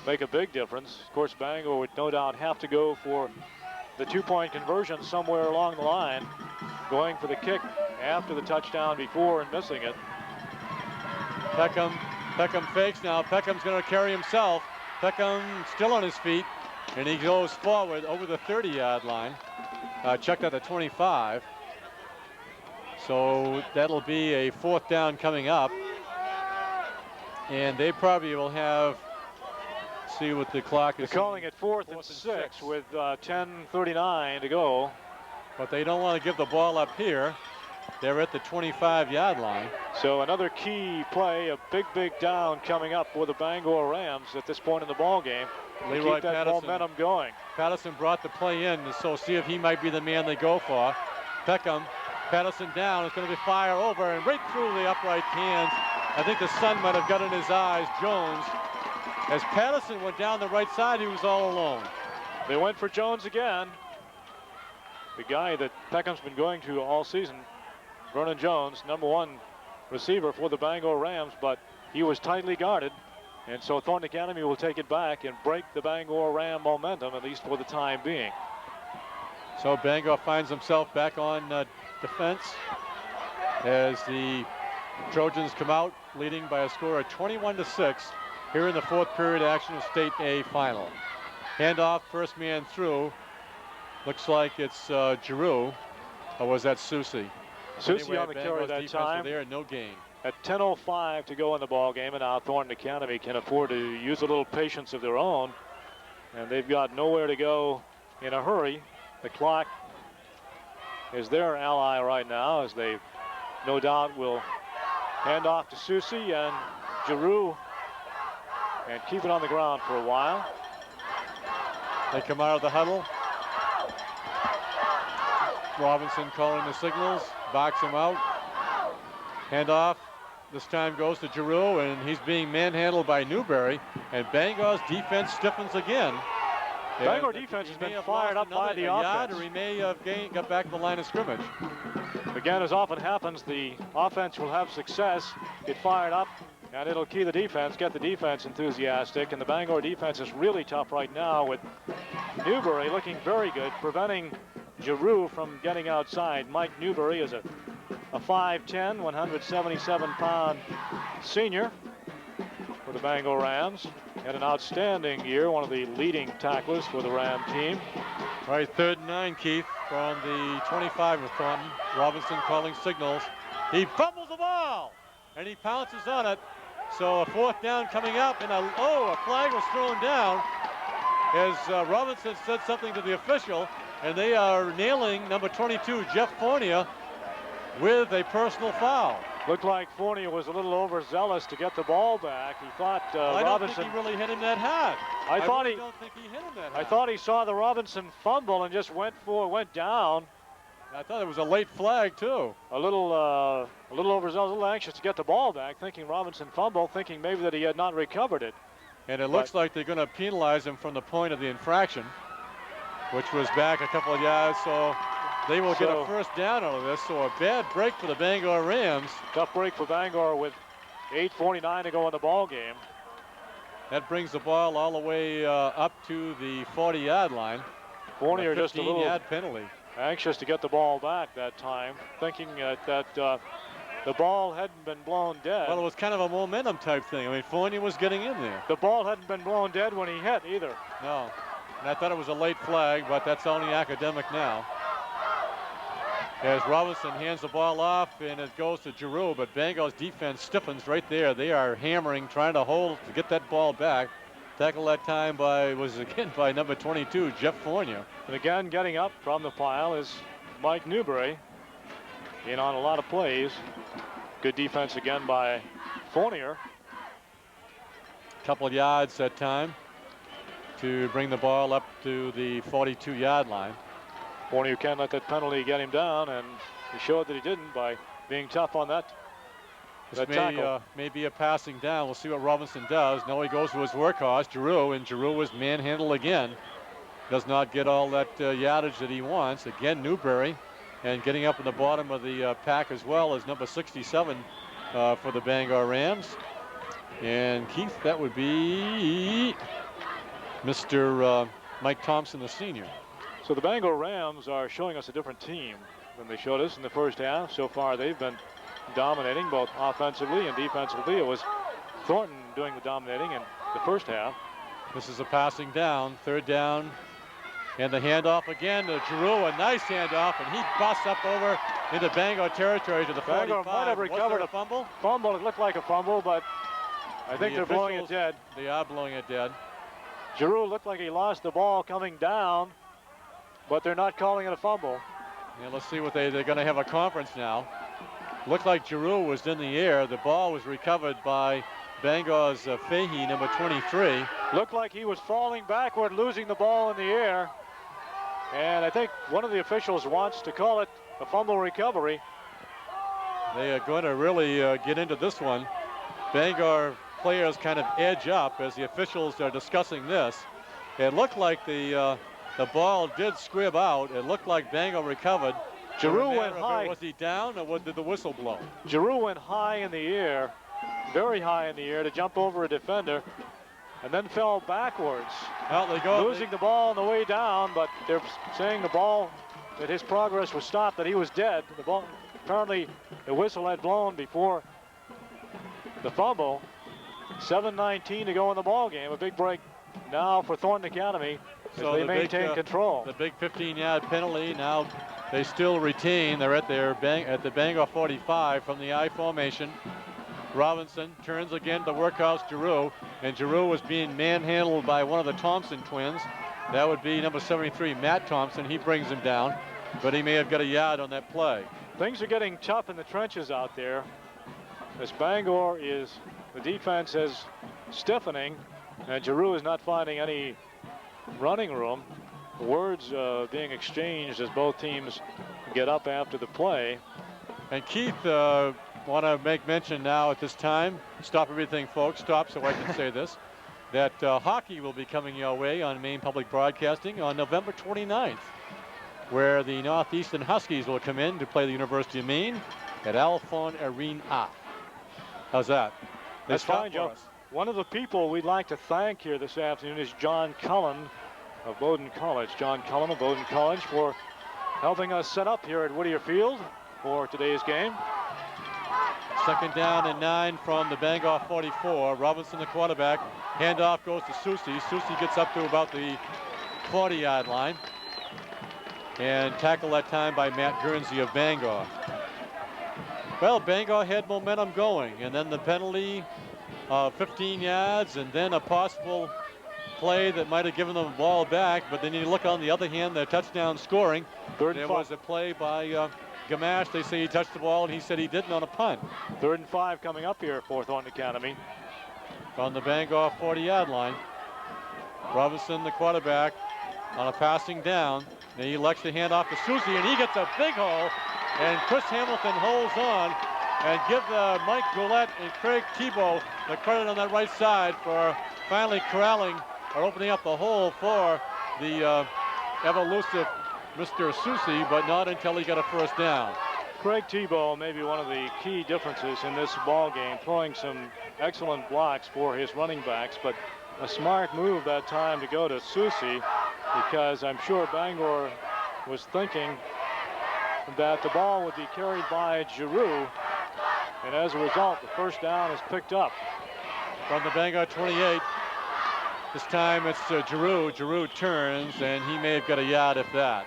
make a big difference. Of course, Bangor would no doubt have to go for the 2-point conversion somewhere along the line, going for the kick after the touchdown before and missing it. Peckham fakes now. Peckham's going to carry himself. Peckham still on his feet, and he goes forward over the 30-yard line. Checked at the 25. So that'll be a 4th down coming up. And they probably will have, see what the clock is. They're calling it 4th and 6 with 10:39 to go. But they don't want to give the ball up here. They're at the 25-yard line. So another key play, a big down coming up for the Bangor Rams at this point in the ball game. Leroy keep that Patterson. momentum going. Patterson brought the play in, so see if he might be the man they go for. Peckham, Patterson down. It's going to be fire over and right through the upright cans. I think the sun might have got in his eyes. Jones, as Patterson went down the right side, he was all alone. They went for Jones again. The guy that Peckham's been going to all season, Vernon Jones, #1 receiver for the Bangor Rams, but he was tightly guarded. And so Thornton Academy will take it back and break the Bangor Ram momentum, at least for the time being. So Bangor finds himself back on defense as the Trojans come out leading by a score of 21-6 here in the 4th period action of State A final. Handoff, first man through. Looks like it's Giroux, or was that Susi? Susi on the carry that time. There, no gain. At 10:05 to go in the ball game, and now Thornton Academy can afford to use a little patience of their own, and they've got nowhere to go in a hurry. The clock is their ally right now, as they no doubt will hand off to Susi and Giroux and keep it on the ground for a while. They come out of the huddle. Robinson calling the signals, box him out. Handoff. This time goes to Giroux, and he's being manhandled by Newberry. And Bangor's defense stiffens again. Bangor defense has been fired up by the offense. Or he may have got back to the line of scrimmage. Again, as often happens, the offense will have success, get fired up, and it'll key the defense, get the defense enthusiastic. And the Bangor defense is really tough right now, with Newberry looking very good, preventing Giroux from getting outside. Mike Newberry is a 5'10", 177-pound senior for the Bangor Rams. Had an outstanding year, one of the leading tacklers for the Ram team. All right, 3rd and 9, Keith, from the 25 of Thornton. Robinson calling signals. He fumbles the ball, and he pounces on it. So a 4th down coming up, and a flag was thrown down as Robinson said something to the official, and they are nailing number 22, Jeff Fournier, with a personal foul. Looked like Fournier was a little overzealous to get the ball back. He thought I Robinson. don't think he really hit him that hard. I don't think he hit him that hard. I thought he saw the Robinson fumble and just went down. I thought it was a late flag too. A little overzealous, a little anxious to get the ball back, thinking Robinson fumbled, thinking maybe that he had not recovered it. And it looks like they're going to penalize him from the point of the infraction, which was back a couple of yards. So they will get a 1st down out of this. So a bad break for the Bangor Rams. Tough break for Bangor with 8:49 to go in the ball game. That brings the ball all the way up to the 40-yard line. Fournier just a little 15-yard penalty. Anxious to get the ball back that time, thinking that the ball hadn't been blown dead. Well, it was kind of a momentum type thing. I mean, Fournier was getting in there. The ball hadn't been blown dead when he hit either. No. And I thought it was a late flag, but that's only academic now. As Robinson hands the ball off, and it goes to Giroux, but Bangor's defense stiffens right there. They are hammering, trying to hold to get that ball back. Tackle that time was again by number 22, Jeff Fournier. And again, getting up from the pile is Mike Newberry. In on a lot of plays. Good defense again by Fournier. Couple of yards that time to bring the ball up to the 42-yard line. Fournier can't let that penalty get him down, and he showed that he didn't by being tough on that tackle. May be a passing down. We'll see what Robinson does. No, he goes to his workhorse, Giroux, and Giroux is manhandled again. Does not get all that yardage that he wants. Again, Newberry, and getting up in the bottom of the pack as well as number 67 for the Bangor Rams. And Keith, that would be Mr. Mike Thompson, the senior. So the Bangor Rams are showing us a different team than they showed us in the first half. So far, they've been dominating both offensively and defensively. It was Thornton doing the dominating in the first half. This is a passing down, 3rd down, and the handoff again to Giroux. A nice handoff, and he busts up over into Bangor territory to the 45. Bangor might have recovered a fumble. Fumble. It looked like a fumble, but I think they're blowing it dead. They are blowing it dead. Giroux looked like he lost the ball coming down, but they're not calling it a fumble. Yeah, let's see what they're going to have a conference now. Looked like Giroux was in the air. The ball was recovered by Bangor's Fahey, number 23. Looked like he was falling backward, losing the ball in the air. And I think one of the officials wants to call it a fumble recovery. They are going to really get into this one. Bangor players kind of edge up as the officials are discussing this. It looked like the ball did squib out. It looked like Bangor recovered. Giroux went high. Was he down, or did the whistle blow? Giroux went high in the air, very high in the air, to jump over a defender, and then fell backwards. Out they go. Losing the ball on the way down, but they're saying the ball, that his progress was stopped, that he was dead. The ball, apparently the whistle had blown before the fumble. 7:19 to go in the ball game. A big break now for Thornton Academy as they maintain control. The big 15-yard penalty. Now they still retain. They're at the Bangor 45 from the I formation. Robinson turns again to workhouse Giroux, and Giroux was being manhandled by one of the Thompson twins. That would be number 73, Matt Thompson. He brings him down, but he may have got a yard on that play. Things are getting tough in the trenches out there as Bangor the defense is stiffening, and Giroux is not finding any running room. Words being exchanged as both teams get up after the play. And Keith, want to make mention now at this time, stop everything folks, stop so I can say this, that hockey will be coming your way on Maine Public Broadcasting on November 29th, where the Northeastern Huskies will come in to play the University of Maine at Alphon Arena. How's that? That's fine, Joe. One of the people we'd like to thank here this afternoon is John Cullen of Bowdoin College. John Cullen of Bowdoin College for helping us set up here at Whittier Field for today's game. 2nd down and 9 from the Bangor 44. Robinson, the quarterback. Handoff goes to Susie. Susie gets up to about the 40-yard line. And tackled that time by Matt Guernsey of Bangor. Well, Bangor had momentum going, and then the penalty, 15 yards, and then a possible play that might have given them the ball back. But then you look on the other hand, their touchdown scoring. There was a play by Gamache. They say he touched the ball, and he said he didn't on a punt. 3rd and 5 coming up here for Thornton Academy. On the Bangor 40-yard line. Robinson, the quarterback, on a passing down. And he elects to hand off to Susie, and he gets a big hole. And Chris Hamilton holds on and give Mike Goulet and Craig Thibeau the credit on that right side for finally corralling or opening up the hole for the ever-elusive Mr. Susie, but not until he got a first down. Craig Thibeau may be one of the key differences in this ball game, throwing some excellent blocks for his running backs, but a smart move that time to go to Susie, because I'm sure Bangor was thinking that the ball would be carried by Giroux, and as a result, the first down is picked up. From the Bangor 28, this time it's Giroux. Giroux turns, and he may have got a yard if that.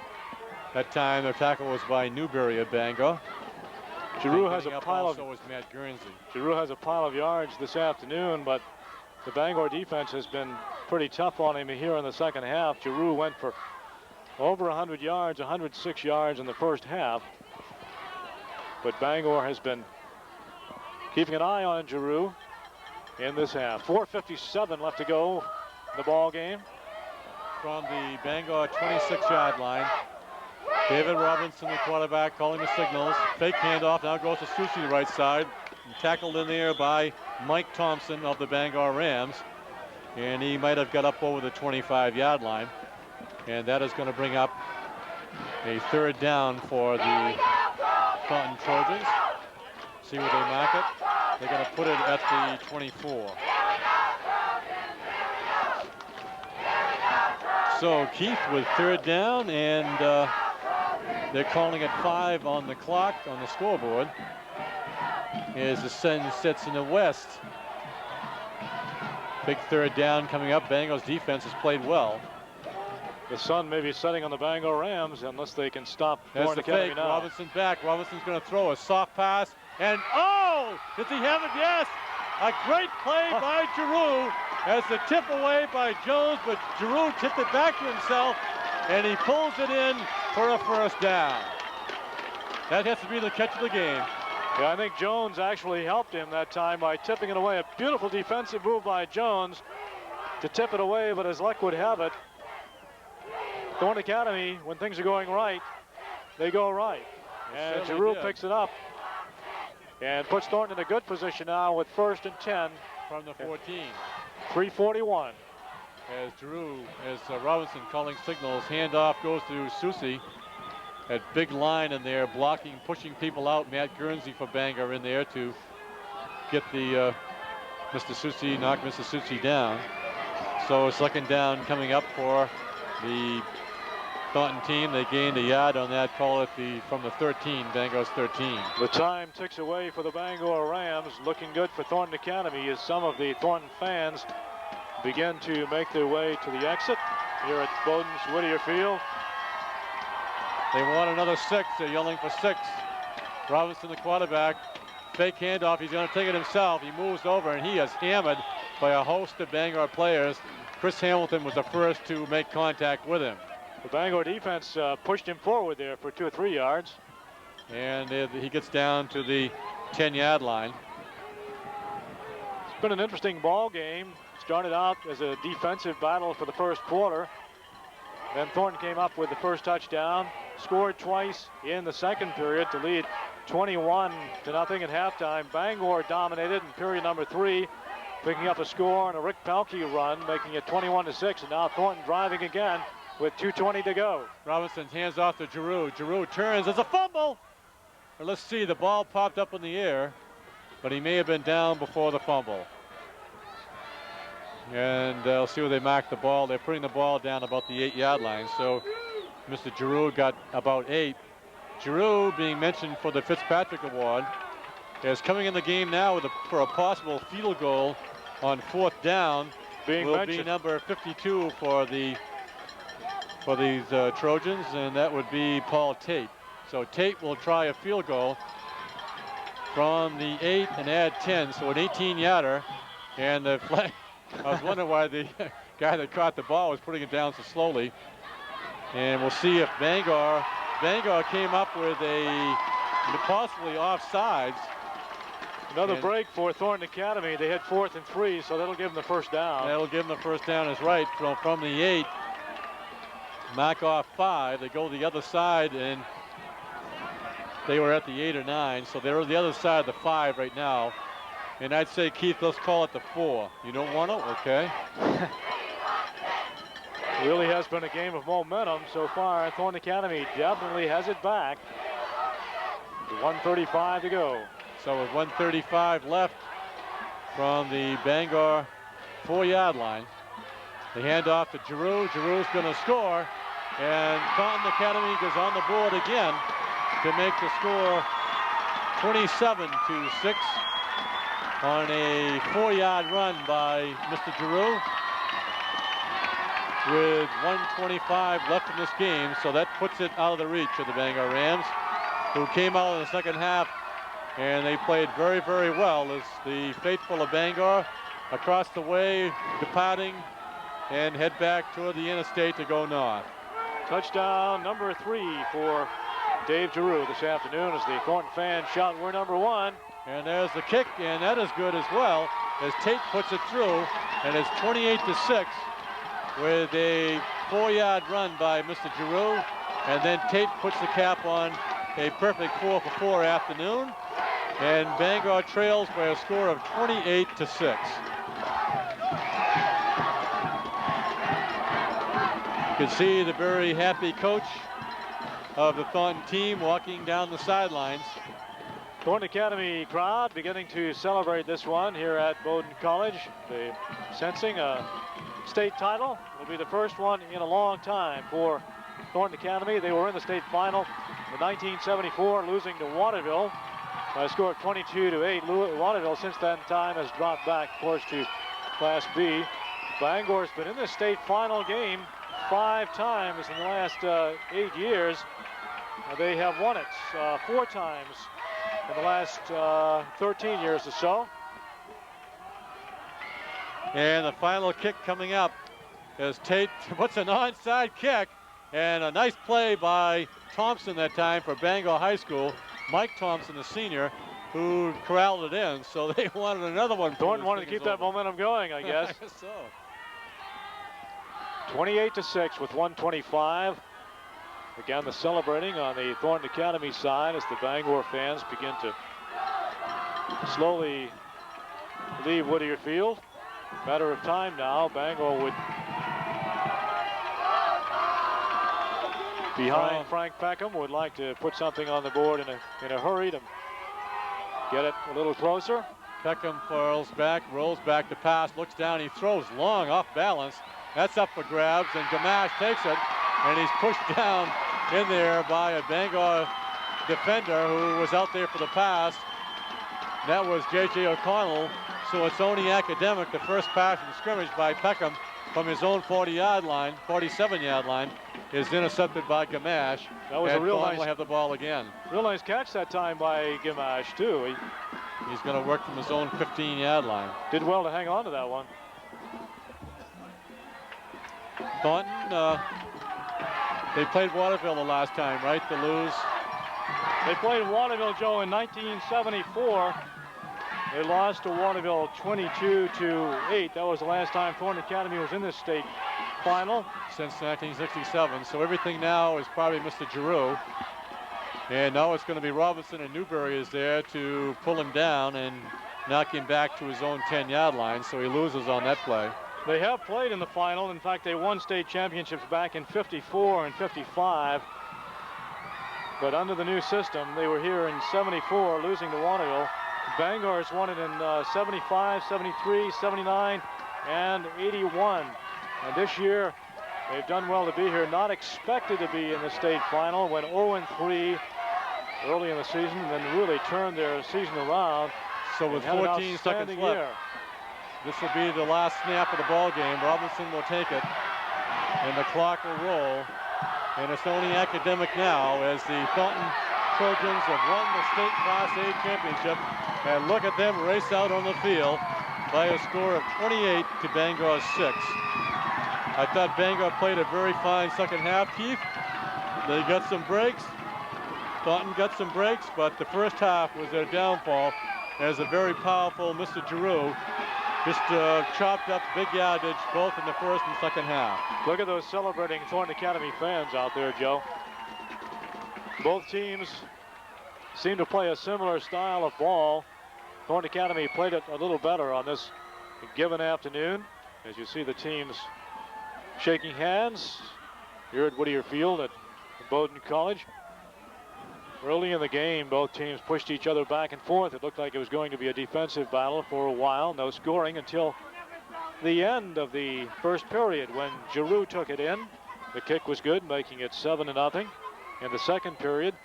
That time, the tackle was by Newberry of Bangor. Giroux has a pile of. So was Matt Guernsey. Giroux has a pile of yards this afternoon, but the Bangor defense has been pretty tough on him here in the second half. Giroux went for over 100 yards, 106 yards in the first half. But Bangor has been keeping an eye on Giroux in this half. 4:57 left to go in the ball game. From the Bangor 26-yard line, David Robinson, the quarterback, calling the signals. Fake handoff, now goes to Susie, the right side. Tackled in there by Mike Thompson of the Bangor Rams. And he might have got up over the 25-yard line. And that is going to bring up a 3rd down for the Thornton Trojans. See where they mark it. They're going to put it at the 24. So Keith with 3rd down, and they're calling it 5 on the clock on the scoreboard as the sun sets in the west. Big 3rd down coming up. Bangor's defense has played well. The sun may be setting on the Bangor Rams unless they can stop Thornton Academy now. Robinson back. Robinson's going to throw a soft pass. And, oh, does he have it? Yes. A great play by Giroux as the tip away by Jones, but Giroux tipped it back to himself, and he pulls it in for a first down. That has to be the catch of the game. Yeah, I think Jones actually helped him that time by tipping it away. A beautiful defensive move by Jones to tip it away, but as luck would have it, Thornton Academy, when things are going right, they go right. And Giroux picks it up and puts Thornton in a good position now with 1st and 10. From the 14. 3:41. As Giroux, as Robinson calling signals, handoff goes to Susi. That big line in there, blocking, pushing people out. Matt Guernsey for Bangor in there to get the Mr. Susi, knock Mr. Susi down. So 2nd down coming up for the Thornton team. They gained a yard on that. Call it from the 13, Bangor's 13. The time ticks away for the Bangor Rams. Looking good for Thornton Academy as some of the Thornton fans begin to make their way to the exit here at Bowdoin's Whittier Field. They want another 6. They're yelling for 6. Robinson, the quarterback, fake handoff. He's going to take it himself. He moves over, and he is hammered by a host of Bangor players. Chris Hamilton was the first to make contact with him. The Bangor defense pushed him forward there for 2 or 3 yards. And he gets down to the 10-yard line. It's been an interesting ball game. Started out as a defensive battle for the first quarter. Then Thornton came up with the first touchdown, scored twice in the second period to lead 21-0 at halftime. Bangor dominated in period number 3, picking up a score on a Rick Pelkey run, making it 21-6. And now Thornton driving again with 2:20 to go. Robinson hands off to Giroux. Giroux turns. There's a fumble. Or let's see, the ball popped up in the air, but he may have been down before the fumble. And we'll see where they mark the ball. They're putting the ball down about the 8-yard line. So Mr. Giroux got about 8. Giroux being mentioned for the Fitzpatrick Award is coming in the game now for a possible field goal on 4th down. Will be number 52 for these Trojans, and that would be Paul Tate. So Tate will try a field goal from the 8 and add 10, so an 18-yarder. And the flag, I was wondering why the guy that caught the ball was putting it down so slowly. And we'll see if Bangor came up with a possibly offsides. Another break for Thornton Academy. They had 4th and 3, so that'll give them the first down. That'll give them the first down is right. From the 8, mark off 5. They go the other side, and they were at the 8 or 9, so they're on the other side of the 5 right now. And I'd say, Keith, let's call it the 4. You don't want to? Okay. It really has been a game of momentum so far. Thornton Academy definitely has it back. 1:35 to go. So with 1:35 left from the Bangor 4-yard line, they hand off to Giroux. Giroux's going to score, and Thornton Academy goes on the board again to make the score 27-6 on a 4-yard run by Mr. Giroux with 1:25 left in this game. So that puts it out of the reach of the Bangor Rams, who came out in the second half, and they played very, very well as the faithful of Bangor across the way, departing, and head back toward the interstate to go north. Touchdown number 3 for Dave Giroux this afternoon as the Thornton fans shout, "We're number 1." And there's the kick, and that is good as well as Tate puts it through, and it's 28-6 with a 4-yard run by Mr. Giroux, and then Tate puts the cap on a perfect 4-for-4 afternoon, and Bangor trails by a score of 28-6. You can see the very happy coach of the Thornton team walking down the sidelines. Thornton Academy crowd beginning to celebrate this one here at Bowdoin College. They're sensing a state title. Will be the first one in a long time for Thornton Academy. They were in the state final in 1974, losing to Waterville by a score of 22-8. Waterville since that time has dropped back, of course, to Class B. Bangor's been in the state final game 5 times in the last 8 years. They have won it 4 times in the last 13 years or so. And the final kick coming up as Tate puts an onside kick, and a nice play by Thompson that time for Bangor High School. Mike Thompson, the senior, who corralled it in, so they wanted another one. Thornton wanted to keep that momentum going, I guess. I guess so. 28-6 with 1:25. Again, the celebrating on the Thornton Academy side as the Bangor fans begin to slowly leave Whittier Field. Matter of time now. Bangor would behind Frank Peckham would like to put something on the board in a hurry to get it a little closer. Peckham rolls back to pass, looks down, he throws long off balance. That's up for grabs, and Gamache takes it, and he's pushed down in there by a Bangor defender who was out there for the pass. That was J.J. O'Connell, so it's only academic. The first pass in scrimmage by Peckham from his own 47-yard line is intercepted by Gamache. That was a real nice. Will have the ball again. Real nice catch that time by Gamache too. He's going to work from his own 15-yard line. Did well to hang on to that one. Thornton, they played Waterville the last time, right, to lose? They played Waterville, Joe, in 1974. They lost to Waterville 22-8. That was the last time Thornton Academy was in this state final. Since 1967, so everything now is probably Mr. Giroux. And now it's going to be Robinson, and Newberry is there to pull him down and knock him back to his own 10-yard line, so he loses on that play. They have played in the final. In fact, they won state championships back in 54 and 55. But under the new system, they were here in 74, losing to Waterville. Bangor has won it in 75, 73, 79, and 81. And this year, they've done well to be here. Not expected to be in the state final. Went 0-3 early in the season, and then really turned their season around. So with 14 seconds left, this will be the last snap of the ball game. Robinson will take it, and the clock will roll. And it's only academic now as the Thornton Trojans have won the state Class A championship. And look at them race out on the field by a score of 28 to Bangor's 6. I thought Bangor played a very fine second half, Keith. They got some breaks. Thornton got some breaks, but the first half was their downfall as a very powerful Mr. Giroux just chopped up big yardage both in the first and second half. Look at those celebrating Thornton Academy fans out there, Joe. Both teams seem to play a similar style of ball. Thornton Academy played it a little better on this given afternoon. As you see the teams shaking hands here at Whittier Field at Bowdoin College. Early in the game, both teams pushed each other back and forth. It looked like it was going to be a defensive battle for a while. No scoring until the end of the first period when Giroux took it in. The kick was good, making it 7-0. In the second period,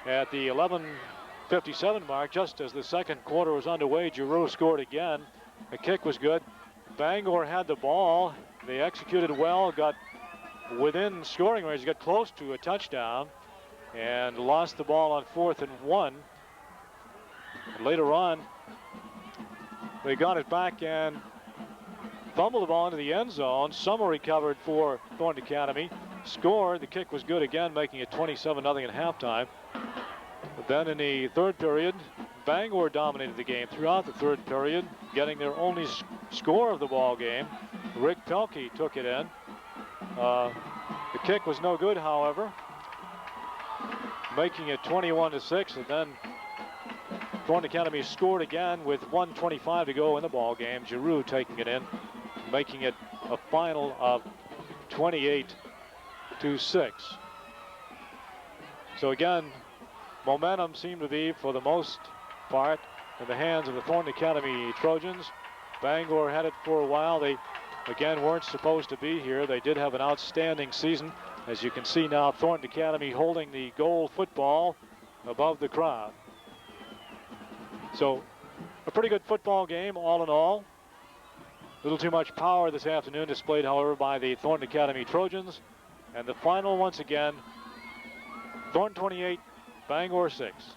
at the 11:57 mark, just as the second quarter was underway, Giroux scored again. The kick was good. Bangor had the ball. They executed well, got within scoring range, got close to a touchdown, and lost the ball on 4th and 1. And later on, they got it back and fumbled the ball into the end zone. Summer recovered for Thornton Academy, scored. The kick was good again, making it 27-0 at halftime. But then in the third period, Bangor dominated the game throughout the third period, getting their only score of the ball game. Rick Pelkey took it in. The kick was no good, however, making it 21-6, and then Thornton Academy scored again with 1:25 to go in the ball game. Giroux taking it in, making it a final of 28-6. So again, momentum seemed to be, for the most part, in the hands of the Thornton Academy Trojans. Bangor had it for a while. They, again, weren't supposed to be here. They did have an outstanding season. As you can see now, Thornton Academy holding the goal football above the crowd. So, a pretty good football game, all in all. A little too much power this afternoon displayed, however, by the Thornton Academy Trojans. And the final, once again, Thornton 28, Bangor 6.